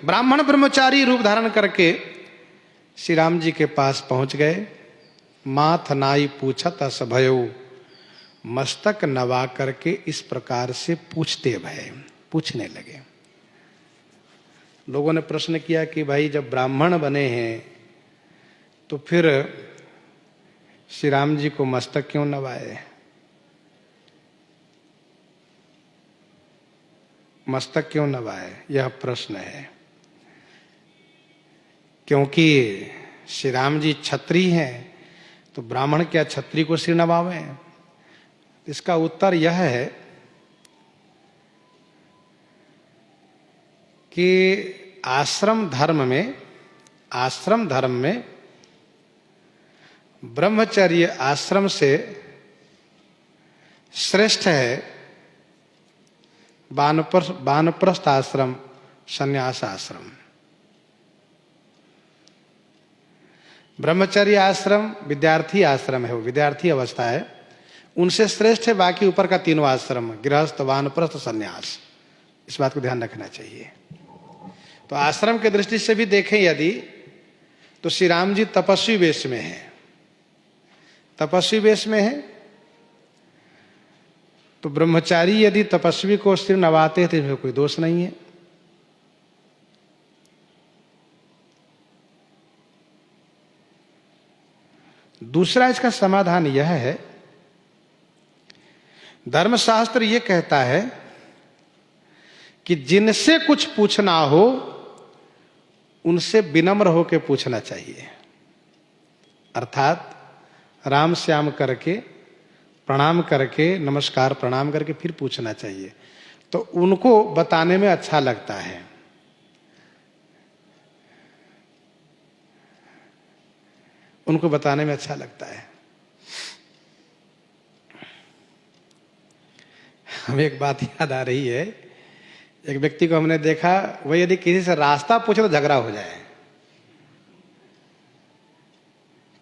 ब्राह्मण ब्रह्मचारी रूप धारण करके श्री राम जी के पास पहुंच गए। माथ नाई पूछत अस भयो, मस्तक नवा करके इस प्रकार से पूछते भय, पूछने लगे। लोगों ने प्रश्न किया कि भाई जब ब्राह्मण बने हैं तो फिर श्री राम जी को मस्तक क्यों नवाए, मस्तक क्यों नवाए, यह प्रश्न है। क्योंकि श्री राम जी क्षत्रिय हैं, तो ब्राह्मण क्या क्षत्रिय को सिर नवावे? इसका उत्तर यह है कि आश्रम धर्म में ब्रह्मचर्य आश्रम से श्रेष्ठ है वानप्रस्थ आश्रम, संन्यास आश्रम। ब्रह्मचर्य आश्रम विद्यार्थी आश्रम है, वो विद्यार्थी अवस्था है, उनसे श्रेष्ठ है बाकी ऊपर का तीनों आश्रम, गृहस्थ, वानप्रस्थ, संन्यास। इस बात को ध्यान रखना चाहिए। तो आश्रम के दृष्टि से भी देखें यदि, तो श्री राम जी तपस्वी वेश में है, तपस्वी वेश में है, तो ब्रह्मचारी यदि तपस्वी को सिर नवाते हैं तो इसमें कोई दोष नहीं है। दूसरा इसका समाधान यह है, धर्मशास्त्र यह कहता है कि जिनसे कुछ पूछना हो उनसे विनम्र होकर पूछना चाहिए। अर्थात राम श्याम करके, प्रणाम करके, नमस्कार प्रणाम करके फिर पूछना चाहिए, तो उनको बताने में अच्छा लगता है। उनको बताने में अच्छा लगता है। हमें एक बात याद आ रही है। एक व्यक्ति को हमने देखा, वह यदि किसी से रास्ता पूछे तो झगड़ा हो जाए।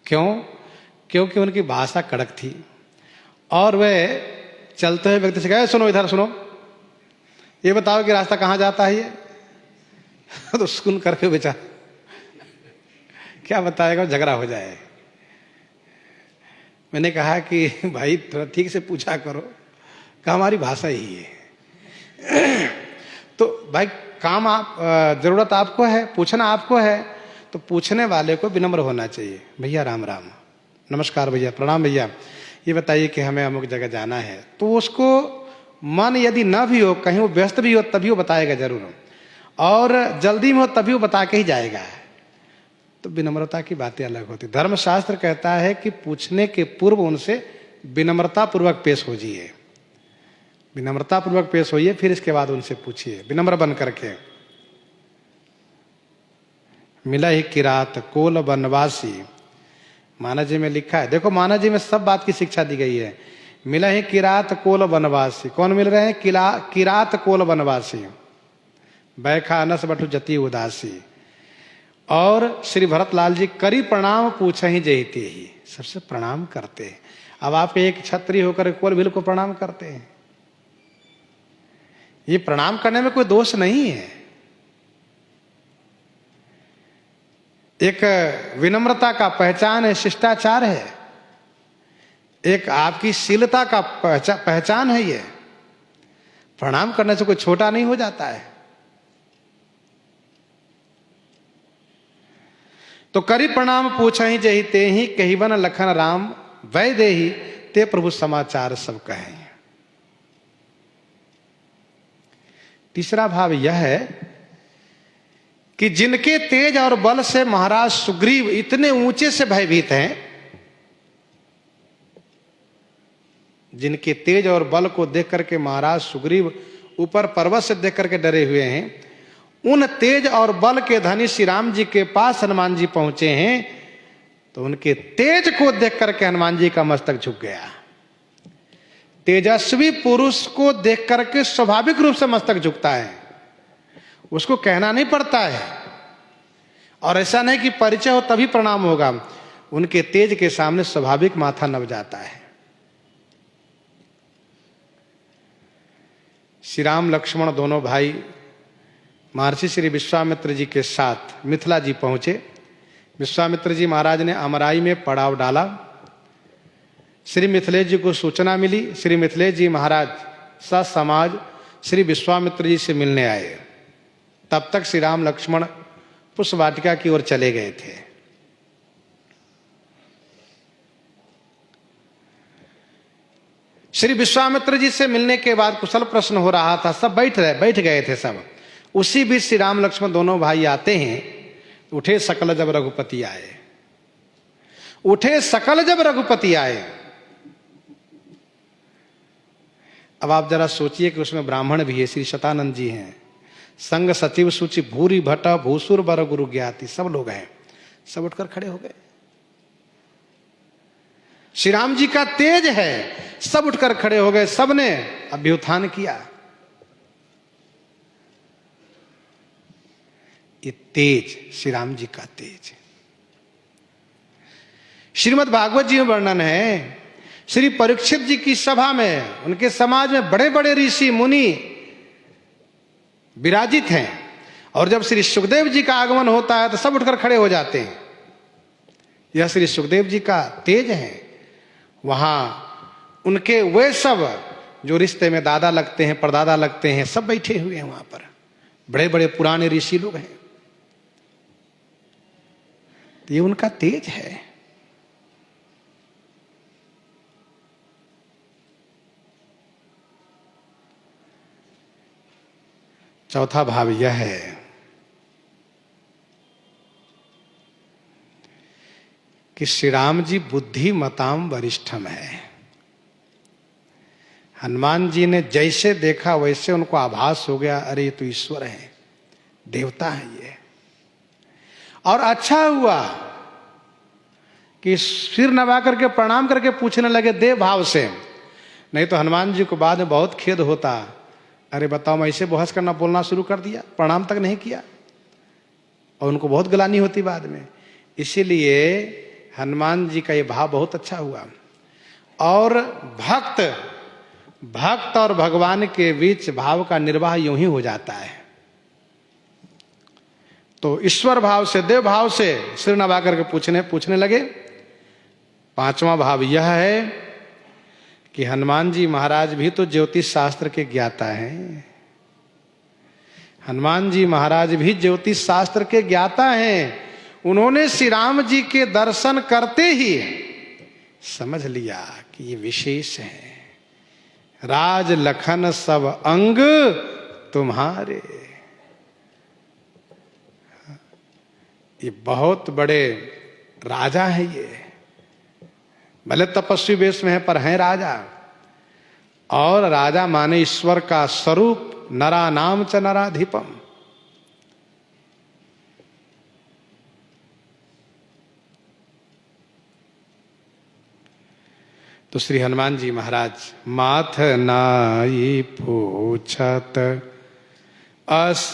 क्यों? क्योंकि उनकी भाषा कड़क थी और वे चलते हुए व्यक्ति से कहे, सुनो इधर सुनो, ये बताओ कि रास्ता कहां जाता है ये? तो सुन करके बेचारा क्या बताएगा, झगड़ा हो जाए। मैंने कहा कि भाई थोड़ा ठीक से पूछा करो, कहा हमारी भाषा ही है। तो भाई काम आप, जरूरत आपको है, पूछना आपको है, तो पूछने वाले को विनम्र होना चाहिए। भैया राम राम, नमस्कार भैया, प्रणाम भैया, ये बताइए कि हमें अमुक जगह जाना है। तो उसको मन यदि न भी हो, कहीं वो व्यस्त भी हो, तभी वो बताएगा जरूर, और जल्दी में हो तभी वो बता के ही जाएगा। तो विनम्रता की बातें अलग होती। धर्मशास्त्र कहता है कि पूछने के पूर्व उनसे विनम्रता पूर्वक पेश होजिए, विनम्रता पूर्वक पेश होइए, फिर इसके बाद उनसे पूछिए विनम्र बन करके। मिला ही किरात कोल वनवासी, मानव जी में लिखा है। देखो मानव जी में सब बात की शिक्षा दी गई है। मिला ही किरात कोल वनवासी, कौन मिल रहे हैं? किरात कोल वनवासी, बैखा अनस बटु जति उदासी। और श्री भरतलाल जी करी प्रणाम पूछे ही जयते ही, सबसे प्रणाम करते हैं। अब आप एक छत्री होकर कोल भील को प्रणाम करते हैं, ये प्रणाम करने में कोई दोष नहीं है। एक विनम्रता का पहचान है, शिष्टाचार है, एक आपकी शीलता का पहचान है। ये प्रणाम करने से कोई छोटा नहीं हो जाता है। तो करी प्रणाम पूछा ही जही ते ही, कहिबन लखन राम वै देही, ते प्रभु समाचार सब कहें। तीसरा भाव यह है कि जिनके तेज और बल से महाराज सुग्रीव इतने ऊंचे से भयभीत हैं, जिनके तेज और बल को देख करके महाराज सुग्रीव ऊपर पर्वत से देख करके डरे हुए हैं, उन तेज और बल के धनी श्री राम जी के पास हनुमान जी पहुंचे हैं, तो उनके तेज को देख करके हनुमान जी का मस्तक झुक गया। तेजस्वी पुरुष को देख करके स्वाभाविक रूप से मस्तक झुकता है, उसको कहना नहीं पड़ता है। और ऐसा नहीं कि परिचय हो तभी प्रणाम होगा, उनके तेज के सामने स्वाभाविक माथा नब जाता है। श्री राम लक्ष्मण दोनों भाई महर्षि श्री विश्वामित्र जी के साथ मिथिला जी पहुंचे। विश्वामित्र जी महाराज ने अमराई में पड़ाव डाला। श्री मिथिलेश जी को सूचना मिली। श्री मिथिलेश जी महाराज ससमाज श्री विश्वामित्र जी से मिलने आए। तब तक श्री राम लक्ष्मण पुष्प वाटिका की ओर चले गए थे। श्री विश्वामित्र जी से मिलने के बाद कुशल प्रश्न हो रहा था, सब बैठ गए थे सब। उसी बीच श्री राम लक्ष्मण दोनों भाई आते हैं। उठे सकल जब रघुपति आए, उठे सकल जब रघुपति आए। अब आप जरा सोचिए कि उसमें ब्राह्मण भी है, श्री शतानंद जी हैं, संग सचिव सूचि भूरी भट्टा भूसुर बर गुरु ज्ञाति, सब लोग हैं। सब उठकर खड़े हो गए। श्री राम जी का तेज है, सब उठकर खड़े हो गए, सबने अभ्युत्थान किया। ये तेज श्री राम जी का तेज। श्रीमद् भागवत जी में वर्णन है, श्री परीक्षित जी की सभा में, उनके समाज में बड़े बड़े ऋषि मुनि विराजित हैं, और जब श्री सुखदेव जी का आगमन होता है तो सब उठकर खड़े हो जाते हैं। यह श्री सुखदेव जी का तेज है। वहां उनके वे सब जो रिश्ते में दादा लगते हैं, परदादा लगते हैं, सब बैठे हुए हैं वहां पर। बड़े बड़े पुराने ऋषि लोग हैं। ये उनका तेज है। चौथा भाव यह है कि श्री राम जी बुद्धिमताम वरिष्ठम है। हनुमान जी ने जैसे देखा वैसे उनको आभास हो गया, अरे ये तो ईश्वर है, देवता है ये। और अच्छा हुआ कि सिर नवा करके प्रणाम करके पूछने लगे देव भाव से, नहीं तो हनुमान जी को बाद में बहुत खेद होता, अरे बताओ मैं ऐसे बहस करना बोलना शुरू कर दिया, प्रणाम तक नहीं किया, और उनको बहुत गलानी होती बाद में। इसीलिए हनुमान जी का ये भाव बहुत अच्छा हुआ। और भक्त और भगवान के बीच भाव का निर्वाह यूं ही हो जाता है। तो ईश्वर भाव से, देव भाव से सिर नवा करके पूछने लगे। पांचवा भाव यह है कि हनुमान जी महाराज भी तो ज्योतिष शास्त्र के ज्ञाता हैं। हनुमान जी महाराज भी ज्योतिष शास्त्र के ज्ञाता हैं। उन्होंने श्री राम जी के दर्शन करते ही समझ लिया कि ये विशेष है। राज लखन सब अंग तुम्हारे, ये बहुत बड़े राजा है। ये भले तपस्वी वेश में है पर हैं राजा। और राजा माने ईश्वर का स्वरूप, नरा नाम च नराधिपम। तो श्री हनुमान जी महाराज माथ नाई पूछत अस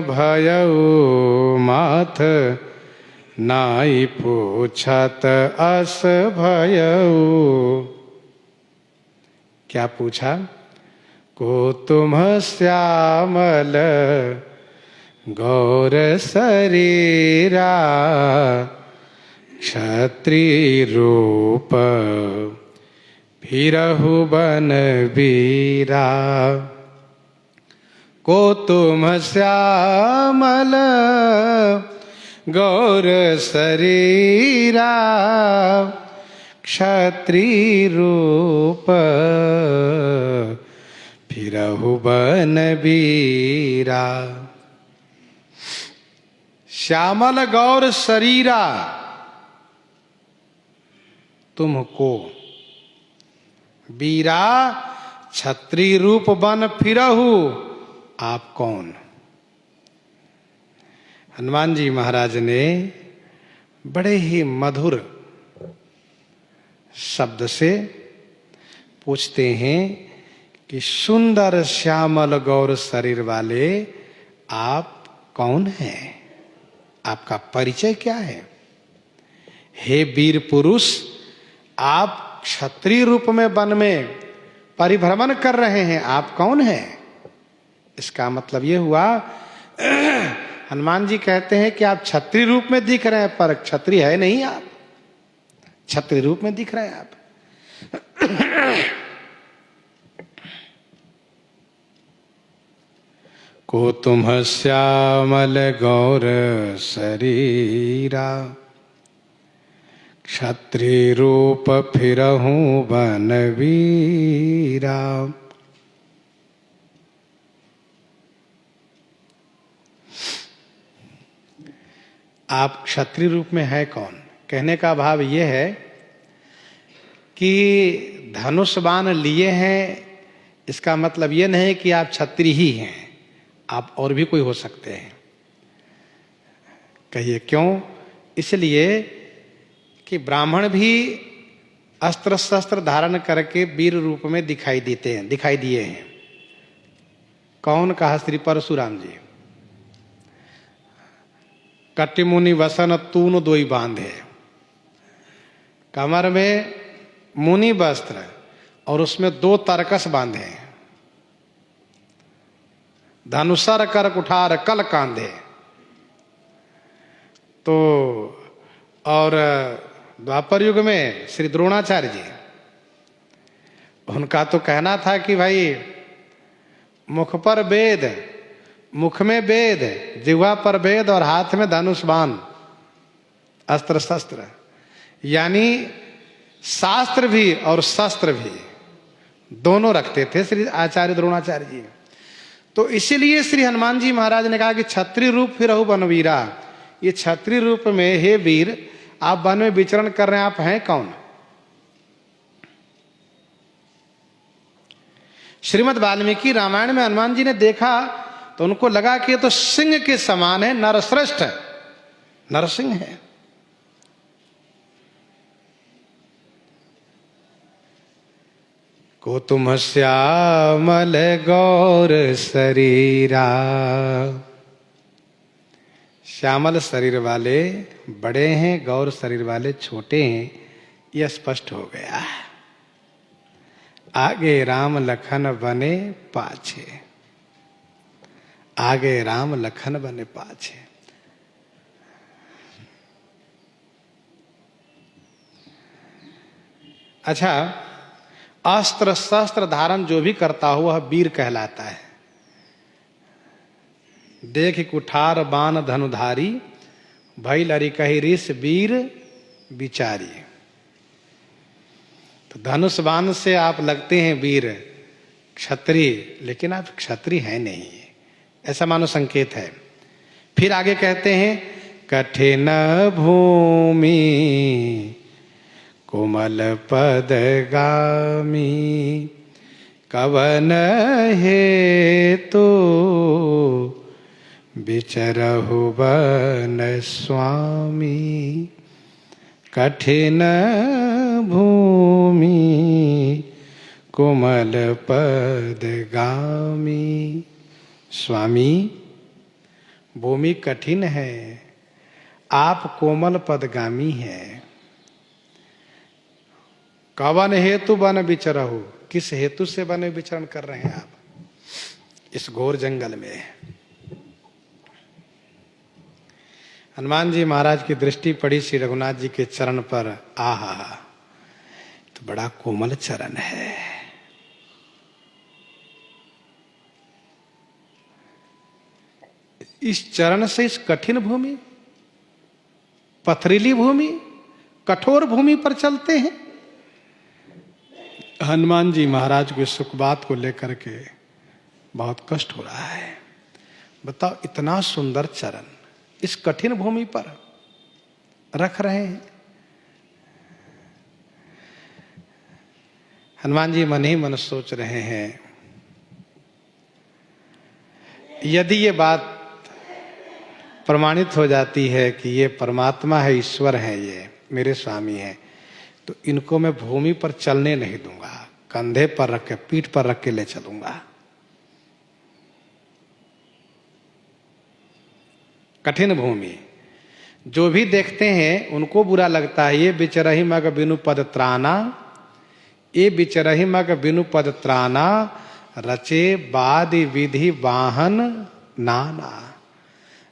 भयउ, माथ नाई पूछत अस भयउ। क्या पूछा? को तुम श्यामल गौर शरीरा, क्षत्रिय रूप फिरहु बन बीरा। को तुम श्यामल गौर शरीरा, क्षत्रिय रूप फिरहु बन बीरा। श्यामल गौर शरीरा, तुमको बीरा क्षत्रिय रूप बन फिरहु, आप कौन? हनुमान जी महाराज ने बड़े ही मधुर शब्द से पूछते हैं कि सुंदर श्यामल गौर शरीर वाले आप कौन हैं? आपका परिचय क्या है? हे वीर पुरुष, आप क्षत्रिय रूप में वन में परिभ्रमण कर रहे हैं, आप कौन हैं? इसका मतलब ये हुआ, हनुमान जी कहते हैं कि आप क्षत्रिय रूप में दिख रहे हैं पर क्षत्रिय है नहीं, आप क्षत्रिय रूप में दिख रहे हैं आप। को तुम श्यामल गौर शरीरा, क्षत्रिय रूप फिरहूं बन वीरा। आप क्षत्रिय रूप में है कौन? कहने का भाव यह है कि धनुष बाण लिए हैं, इसका मतलब यह नहीं कि आप क्षत्रिय ही हैं, आप और भी कोई हो सकते हैं। कहिए क्यों? इसलिए कि ब्राह्मण भी अस्त्र शस्त्र धारण करके वीर रूप में दिखाई दिए हैं। कौन? कहा श्री परशुराम जी। कट्टी मुनि वसन तून दोई बांधे, कमर में मुनि वस्त्र और उसमें 2 तरकस बांधे, धनुषर कर कुठार कल कांधे। तो और द्वापर युग में श्री द्रोणाचार्य जी, उनका तो कहना था कि भाई मुख पर वेद, मुख में वेद, जिह्वा पर वेद और हाथ में धनुष बाण, अस्त्र शस्त्र, यानी शास्त्र भी और शस्त्र भी दोनों रखते थे श्री आचार्य द्रोणाचार्य जी। तो इसीलिए श्री हनुमान जी महाराज ने कहा कि क्षत्रिय रूप फिरहु बनवीरा। ये क्षत्रिय रूप में, हे वीर, आप वन में विचरण कर रहे हैं, आप हैं कौन? श्रीमद् वाल्मीकि रामायण में हनुमान जी ने देखा तो उनको लगा कि ये तो सिंह के समान है, नरश्रेष्ठ नरसिंह है। को तुम श्यामल गौर शरीरा। श्यामल शरीर वाले बड़े हैं, गौर शरीर वाले छोटे हैं, यह स्पष्ट हो गया। आगे राम लखन बने पाछे, आगे राम लखन बने पाछे। अच्छा, अस्त्र शस्त्र धारण जो भी करता हो वह वीर कहलाता है। देख कुठार बाण धनुधारी, भई लरी कही रिस वीर बिचारी। तो धनुष बाण से आप लगते हैं वीर क्षत्रिय, लेकिन आप क्षत्रिय हैं नहीं, ऐसा मानो संकेत है। फिर आगे कहते हैं कठिन भूमि कोमल पद गामी, कवन हेतु बिचरहु वन स्वामी। कठिन भूमि कोमल पद गामी। स्वामी, भूमि कठिन है, आप कोमल पदगामी हैं। कवन हेतु वन विचरहु, किस हेतु से वन विचरण कर रहे हैं आप इस घोर जंगल में। हनुमान जी महाराज की दृष्टि पड़ी श्री रघुनाथ जी के चरण पर। आहा, तो बड़ा कोमल चरण है। इस चरण से इस कठिन भूमि, पथरीली भूमि, कठोर भूमि पर चलते हैं। हनुमान जी महाराज को इस सुख बात को लेकर के बहुत कष्ट हो रहा है। बताओ, इतना सुंदर चरण इस कठिन भूमि पर रख रहे हैं। हनुमान जी मन ही मन सोच रहे हैं, यदि ये बात प्रमाणित हो जाती है कि ये परमात्मा है, ईश्वर है, ये मेरे स्वामी हैं, तो इनको मैं भूमि पर चलने नहीं दूंगा, कंधे पर रख के, पीठ पर रख के ले चलूंगा। कठिन भूमि जो भी देखते हैं उनको बुरा लगता है। ये बिचरही मग बिनु पद त्राना, ये बिचरही मग बिनु पद त्राना, रचे बादि विधि वाहन नाना।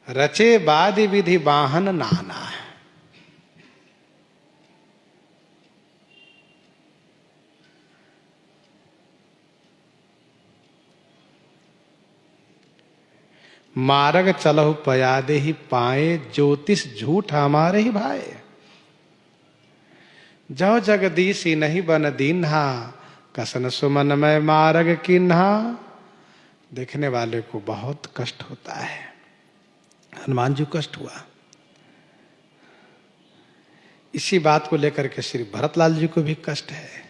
रचे बादि विधि वाहन नाना। मार्ग चलहु पयादे ही पाए, ज्योतिष झूठ हमारे ही भाई। जो जगदीश ही नहीं बन दीन्हा, कसन सुमन में मार्ग किन्हा। देखने वाले को बहुत कष्ट होता है। हनुमान जी को कष्ट हुआ। इसी बात को लेकर के श्री भरतलाल जी को भी कष्ट है।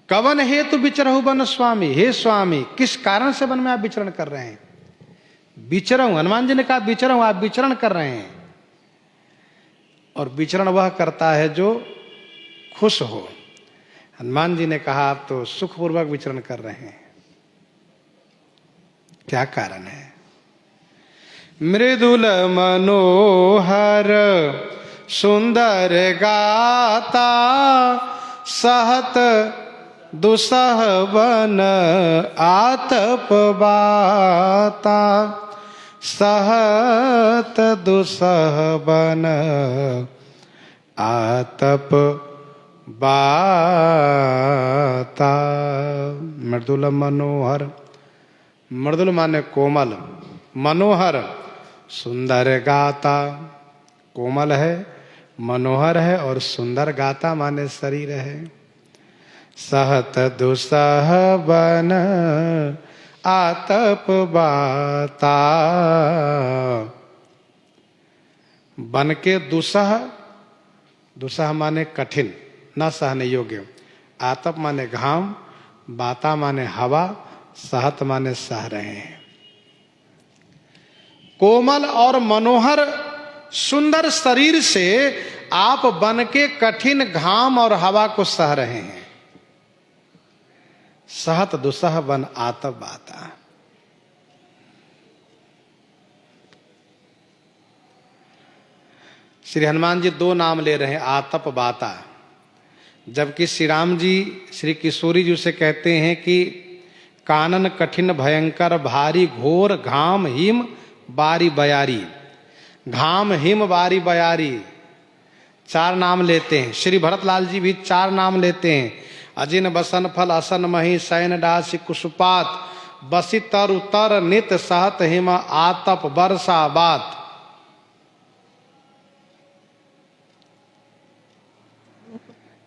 कवन हेतु विचरहु वन स्वामी। हे स्वामी, किस कारण से वन में आप विचरण कर रहे हैं। विचरण, हनुमान जी ने कहा विचरण, आप विचरण कर रहे हैं। और विचरण वह करता है जो खुश हो। हनुमान जी ने कहा आप तो सुखपूर्वक विचरण कर रहे हैं, क्या कारण है। मृदुल मनोहर सुंदर गाता, सहत दुसह वन आतप बाता। सहत दुसह वन आतप बाता। मृदुल मनोहर, मृदुल माने कोमल, मनोहर सुंदर गाता, कोमल है, मनोहर है और सुंदर गाता माने शरीर है। सहत दुसह वन आतप बाता। बन के दुसह, दुसह माने कठिन, न सहने योग्य। आतप माने घाम, बाता माने हवा, सहत माने सह रहे हैं। कोमल और मनोहर सुंदर शरीर से आप वन के कठिन घाम और हवा को सह रहे हैं। सहत दुसह वन आतप बाता। श्री हनुमान जी दो नाम ले रहे हैं, आतप बाता। जबकि श्री राम जी श्री किशोरी जी से कहते हैं कि कानन कठिन भयंकर भारी घोर घाम हिम बारी बयारी। घाम हिम बारी बयारी चार नाम लेते हैं। श्री भरतलाल जी भी चार नाम लेते हैं। अजिन बसन फल असन मही सैन डासी कुशपात बसी तरु तर नित सहत हिम आतप वर्षा बात।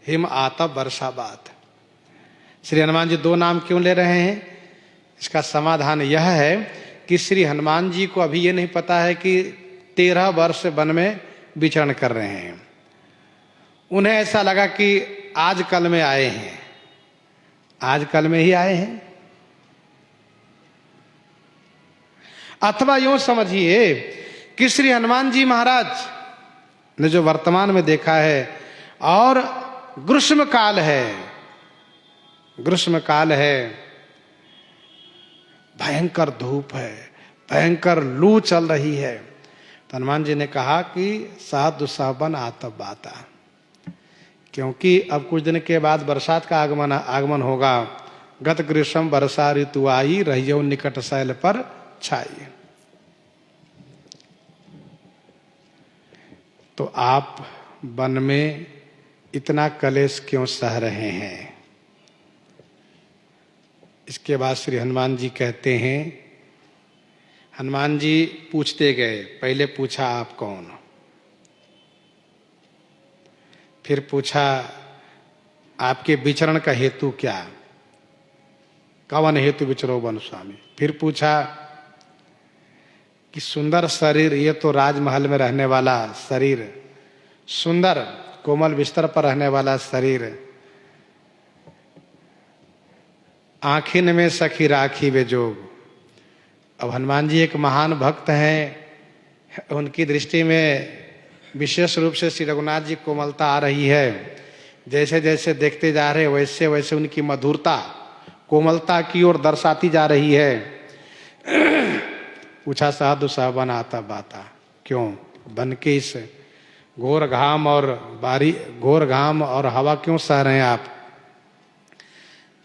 हिम आतप वर्षा बात। श्री हनुमान जी दो नाम क्यों ले रहे हैं? इसका समाधान यह है कि श्री हनुमान जी को अभी ये नहीं पता है कि 13 वर्ष वन में विचरण कर रहे हैं। उन्हें ऐसा लगा कि आज कल में आए हैं, आज कल में ही आए हैं। अथवा यूं समझिए कि श्री हनुमान जी महाराज ने जो वर्तमान में देखा है, और ग्रीष्म काल है, ग्रीष्म काल है, भयंकर धूप है, भयंकर लू चल रही है, तो हनुमान जी ने कहा कि सात दुसाबन आतप बाता। क्योंकि अब कुछ दिन के बाद बरसात का आगमन होगा। गत ग्रीष्म वर्षा ऋतु आई, रहियो निकट शैल पर छाई। तो आप वन में इतना कलेश क्यों सह रहे हैं? इसके बाद श्री हनुमान जी कहते हैं, हनुमान जी पूछते गए। पहले पूछा आप कौन, फिर पूछा आपके विचरण का हेतु क्या, कवन हेतु विचरो वन स्वामी। फिर पूछा कि सुंदर शरीर, ये तो राजमहल में रहने वाला शरीर, सुंदर कोमल बिस्तर पर रहने वाला शरीर, आँखिन में सखी राखी वे जोग। अब हनुमान जी एक महान भक्त हैं, उनकी दृष्टि में विशेष रूप से श्री रघुनाथ जी कोमलता आ रही है। जैसे जैसे देखते जा रहे वैसे वैसे उनकी मधुरता कोमलता की ओर दर्शाती जा रही है। पूछा साधु साहबान आता बाता, क्यों बन के इस घोर घाम और हवा क्यों सह रहे हैं आप?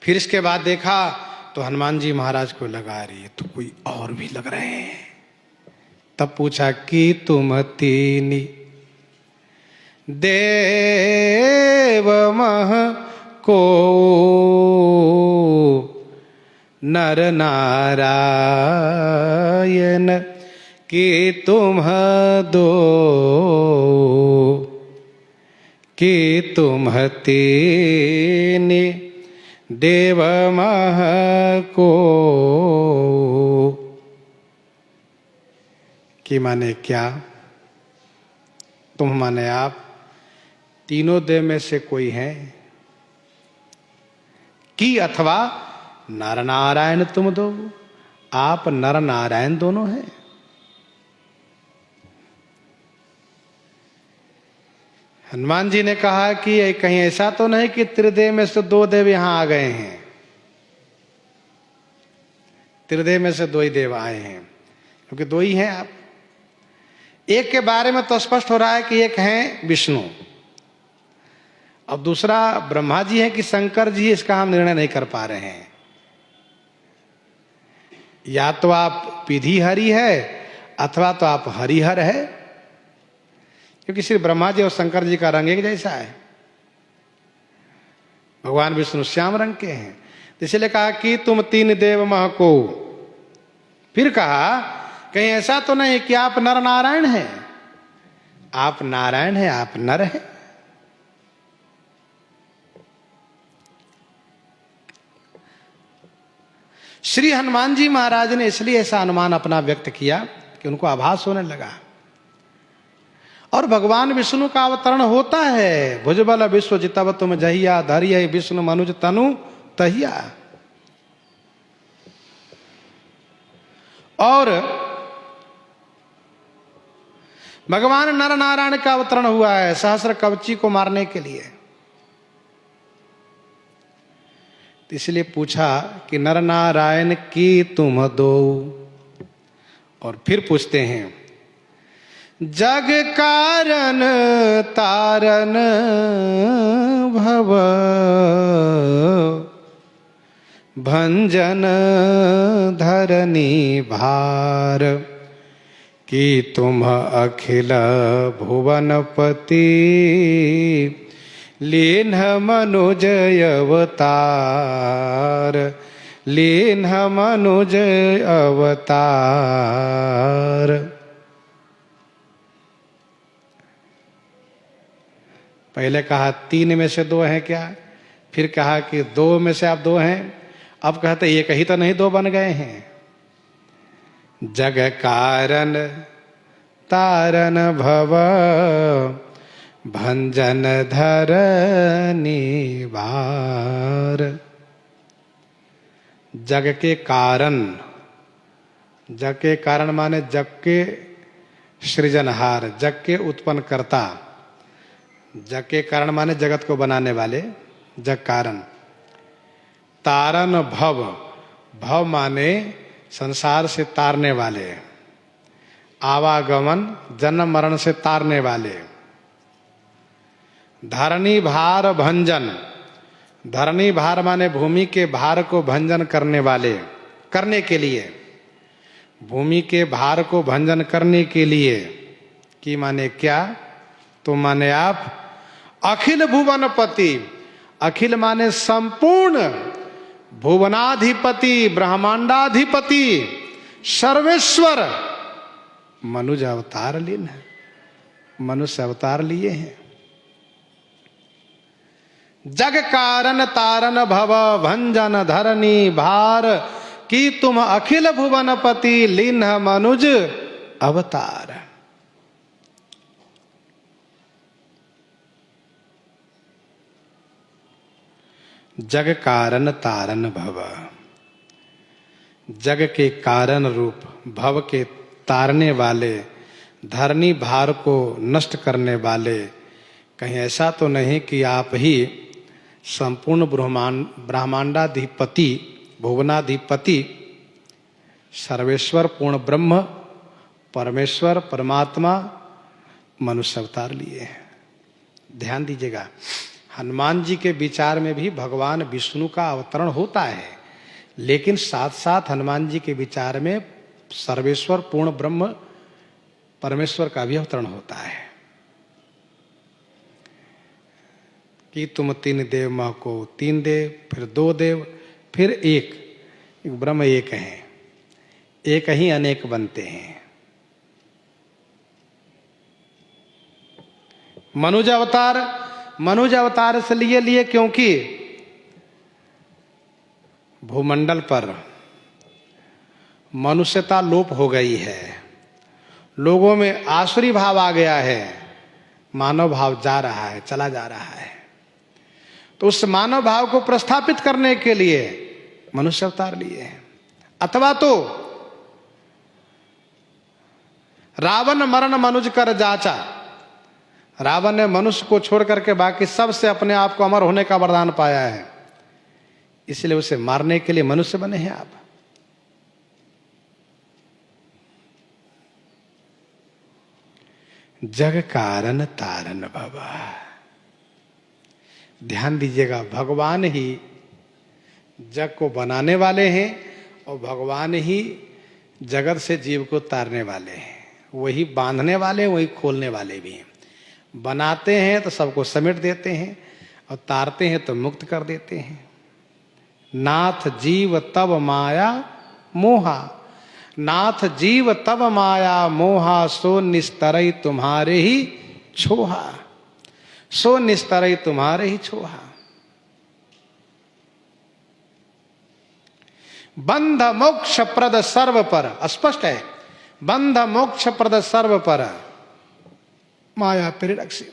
फिर इसके बाद देखा तो हनुमान जी महाराज को लगा रही है, तो कोई और भी लग रहे हैं। तब पूछा कि तुम तीनी देव मह को नर नारायण कि तुम दो कि तुम तीनी देव मह को। कि माने क्या? तुम माने आप, तीनों देव में से कोई है कि अथवा नर नारायण तुम दो, आप नर नारायण दोनों हैं। हनुमान जी ने कहा कि कहीं ऐसा तो नहीं कि त्रिदेव में से दो देव यहां आ गए हैं। त्रिदेव में से दो ही देव आए हैं, क्योंकि दो ही हैं आप। एक के बारे में तो स्पष्ट हो रहा है कि एक हैं विष्णु, अब दूसरा ब्रह्मा जी है कि शंकर जी, इसका हम निर्णय नहीं कर पा रहे हैं। या तो आप विधि हरि है अथवा तो आप हरिहर है, क्योंकि श्री ब्रह्मा जी और शंकर जी का रंग एक जैसा है। भगवान विष्णु श्याम रंग के हैं। इसलिए कहा कि तुम तीन देव मह को। फिर कहा कहीं ऐसा तो नहीं कि आप नर नारायण हैं? आप नारायण हैं, आप नर हैं। श्री हनुमान जी महाराज ने इसलिए ऐसा अनुमान अपना व्यक्त किया कि उनको आभास होने लगा। और भगवान विष्णु का अवतरण होता है, भुजबल विश्व जितब तुम जहिया धरिय विष्णु मनुज तनु तहिया। और भगवान नर नारायण का अवतरण हुआ है सहस्र कवची को मारने के लिए। इसलिए पूछा कि नर नारायण की तुम दो, और फिर पूछते हैं जग कारण तारन भव भंजन धरनी भार, कि तुम अखिल भुवनपति लीन्ह मनुज अवतार, लीन्ह मनुज अवतार। पहले कहा 3 में से 2 हैं क्या, फिर कहा कि 2 में से आप 2 हैं, अब कहते एक ही तो नहीं 2 बन गए हैं। जग कारण तारन भव भंजन धरनी भार। जग के कारण, जग के कारण माने जग के सृजनहार, जग के उत्पन्न करता, जग के कारण माने जगत को बनाने वाले, जग कारण। तारन भव, भव माने संसार से तारने वाले, आवागमन जन्म मरण से तारने वाले। धरनी भार भंजन, धरनी भार माने भूमि के भार को भंजन करने वाले, करने के लिए, भूमि के भार को भंजन करने के लिए। कि माने क्या, तो माने आप अखिल भुवनपति, अखिल माने संपूर्ण, भुवनाधिपति ब्रह्मांडाधिपति सर्वेश्वर मनुज अवतार लीन है, मनुष्य अवतार लिए हैं। जग कारण तारन भव भंजन धरनी भार, कि तुम अखिल भुवनपति लीन मनुज अवतार। जग कारण तारन भव, जग के कारण रूप, भव के तारने वाले, धरनी भार को नष्ट करने वाले। कहीं ऐसा तो नहीं कि आप ही संपूर्ण ब्रह्मांडाधिपति भुवनाधिपति सर्वेश्वर पूर्ण ब्रह्म परमेश्वर परमात्मा मनुष्य अवतार लिए हैं। ध्यान दीजिएगा, हनुमान जी के विचार में भी भगवान विष्णु का अवतरण होता है, लेकिन साथ साथ हनुमान जी के विचार में सर्वेश्वर पूर्ण ब्रह्म परमेश्वर का भी अवतरण होता है। कि तुम 3 देव महको, 3 देव, फिर 2 देव, फिर एक ब्रह्म एक है, एक ही अनेक बनते हैं। मनुज अवतार, मनुज अवतार इसलिए लिए क्योंकि भूमंडल पर मनुष्यता लोप हो गई है, लोगों में आसुरी भाव आ गया है, मानव भाव जा रहा है, चला जा रहा है। तो उस मानव भाव को प्रस्थापित करने के लिए मनुष्य अवतार लिए हैं। अथवा तो रावण मरण मनुज कर जाचा, रावण ने मनुष्य को छोड़ करके बाकी सबसे अपने आप को अमर होने का वरदान पाया है, इसलिए उसे मारने के लिए मनुष्य बने हैं आप। जग कारण तारन बाबा, ध्यान दीजिएगा, भगवान ही जग को बनाने वाले हैं और भगवान ही जगत से जीव को तारने वाले हैं। वही बांधने वाले, वही खोलने वाले भी हैं। बनाते हैं तो सबको समेट देते हैं और तारते हैं तो मुक्त कर देते हैं। नाथ जीव तब माया मोहा, नाथ जीव तब माया मोहा, सो निस्तरई तुम्हारे ही छोहा, सो निस्तरई तुम्हारे ही छोहा। बंध मोक्ष प्रद सर्व पर, स्पष्ट है, बंध मोक्ष प्रद सर्व पर माया प्रेरक से।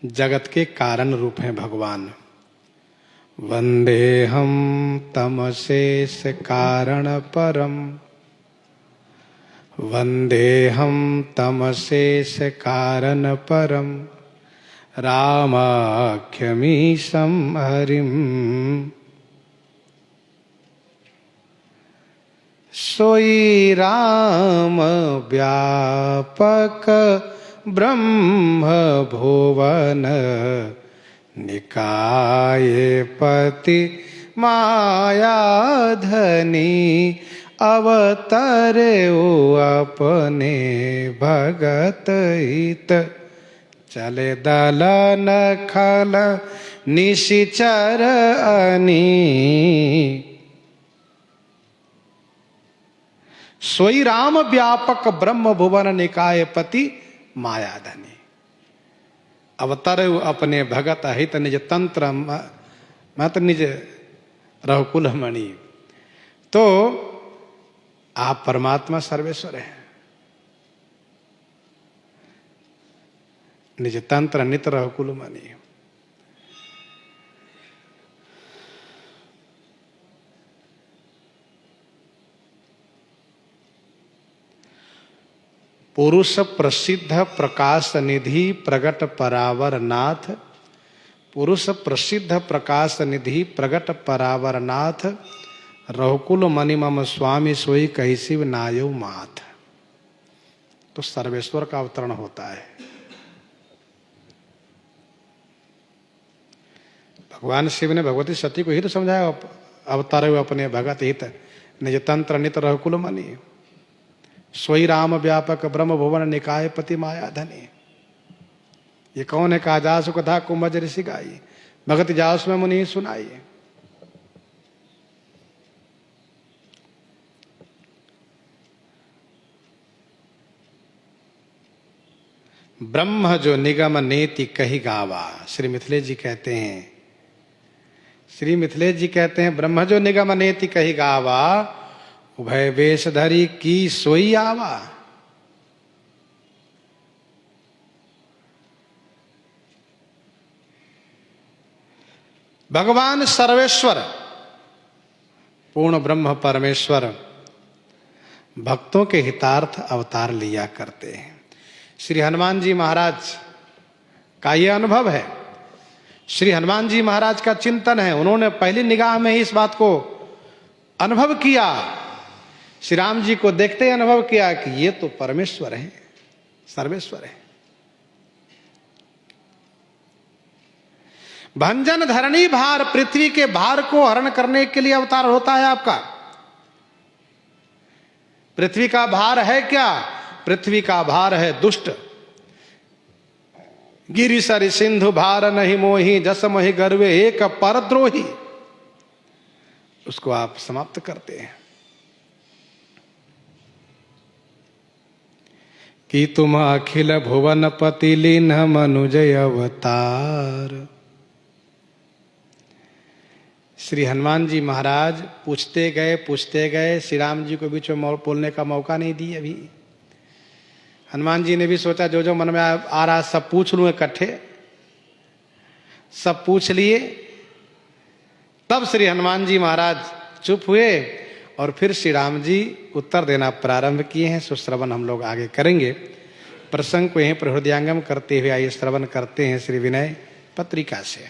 जगत के कारण रूप हैं भगवान। वंदे हम तमशेष कारण परम, वंदेहम तमशेष कारण परम रामाख्यमीशं हरिम। सोई राम व्यापक ब्रह्म भुवन निकाय पति मायाधनी अवतरे अपने भगत हित चले दलन खल निशिचर अनि। सोई राम व्यापक ब्रह्म भुवन निकाय पति मायाधनी अवतर अपने भगत हित निज तंत्र मत निज रघुकुल मणि। तो आप परमात्मा सर्वेश्वर हैं, निज तंत्र नित रघुकुल मणि। पुरुष प्रसिद्ध प्रकाश निधि प्रगट परावर नाथ। पुरुष प्रसिद्ध प्रकाश निधि प्रगट परावर नाथ रघुकुल मणि मम स्वामी सोई कही शिव नायो माथ। तो सर्वेश्वर का अवतरण होता है। भगवान शिव ने भगवती सती को ही तो समझाया, अवतार हुए अपने भगत हित निज तंत्र नित रघुकुल मणि। सोई राम व्यापक ब्रह्म भुवन निकाय पति मायाधनी। ये कौन है? कहा जासु कथा कुंभज ऋषि गाई भगत जास में मुनि सुनाई। ब्रह्म जो निगम नेति कही गावा। श्री मिथिलेश जी कहते हैं, श्री मिथिलेश जी कहते हैं ब्रह्म जो निगम नेति कही गावा उभय वेश धरी की सोई आवा। भगवान सर्वेश्वर पूर्ण ब्रह्म परमेश्वर भक्तों के हितार्थ अवतार लिया करते हैं। श्री हनुमान जी महाराज का यह अनुभव है, श्री हनुमान जी महाराज का चिंतन है। उन्होंने पहली निगाह में ही इस बात को अनुभव किया, श्री राम जी को देखते ही अनुभव किया कि ये तो परमेश्वर है, सर्वेश्वर है। भंजन धरणी भार, पृथ्वी के भार को हरण करने के लिए अवतार होता है आपका। पृथ्वी का भार है क्या? पृथ्वी का भार है दुष्ट। गिरि सरि सिंधु भार नहीं मोही, जस मोहि गर्वे एक परद्रोही। उसको आप समाप्त करते हैं कि तुम अखिल भुवन पति लीन मनुजय अवतार। श्री हनुमान जी महाराज पूछते गए, श्री राम जी को बीच में बोलने का मौका नहीं दिए। अभी हनुमान जी ने भी सोचा जो जो मन में आ रहा सब पूछ लूं इकट्ठे, सब पूछ लिए। तब श्री हनुमान जी महाराज चुप हुए और फिर श्री राम जी उत्तर देना प्रारंभ किए हैं। सो श्रवण हम लोग आगे करेंगे। प्रसंग को यहीं पर हृदयांगम करते हुए आइए श्रवण करते हैं श्री विनय पत्रिका से।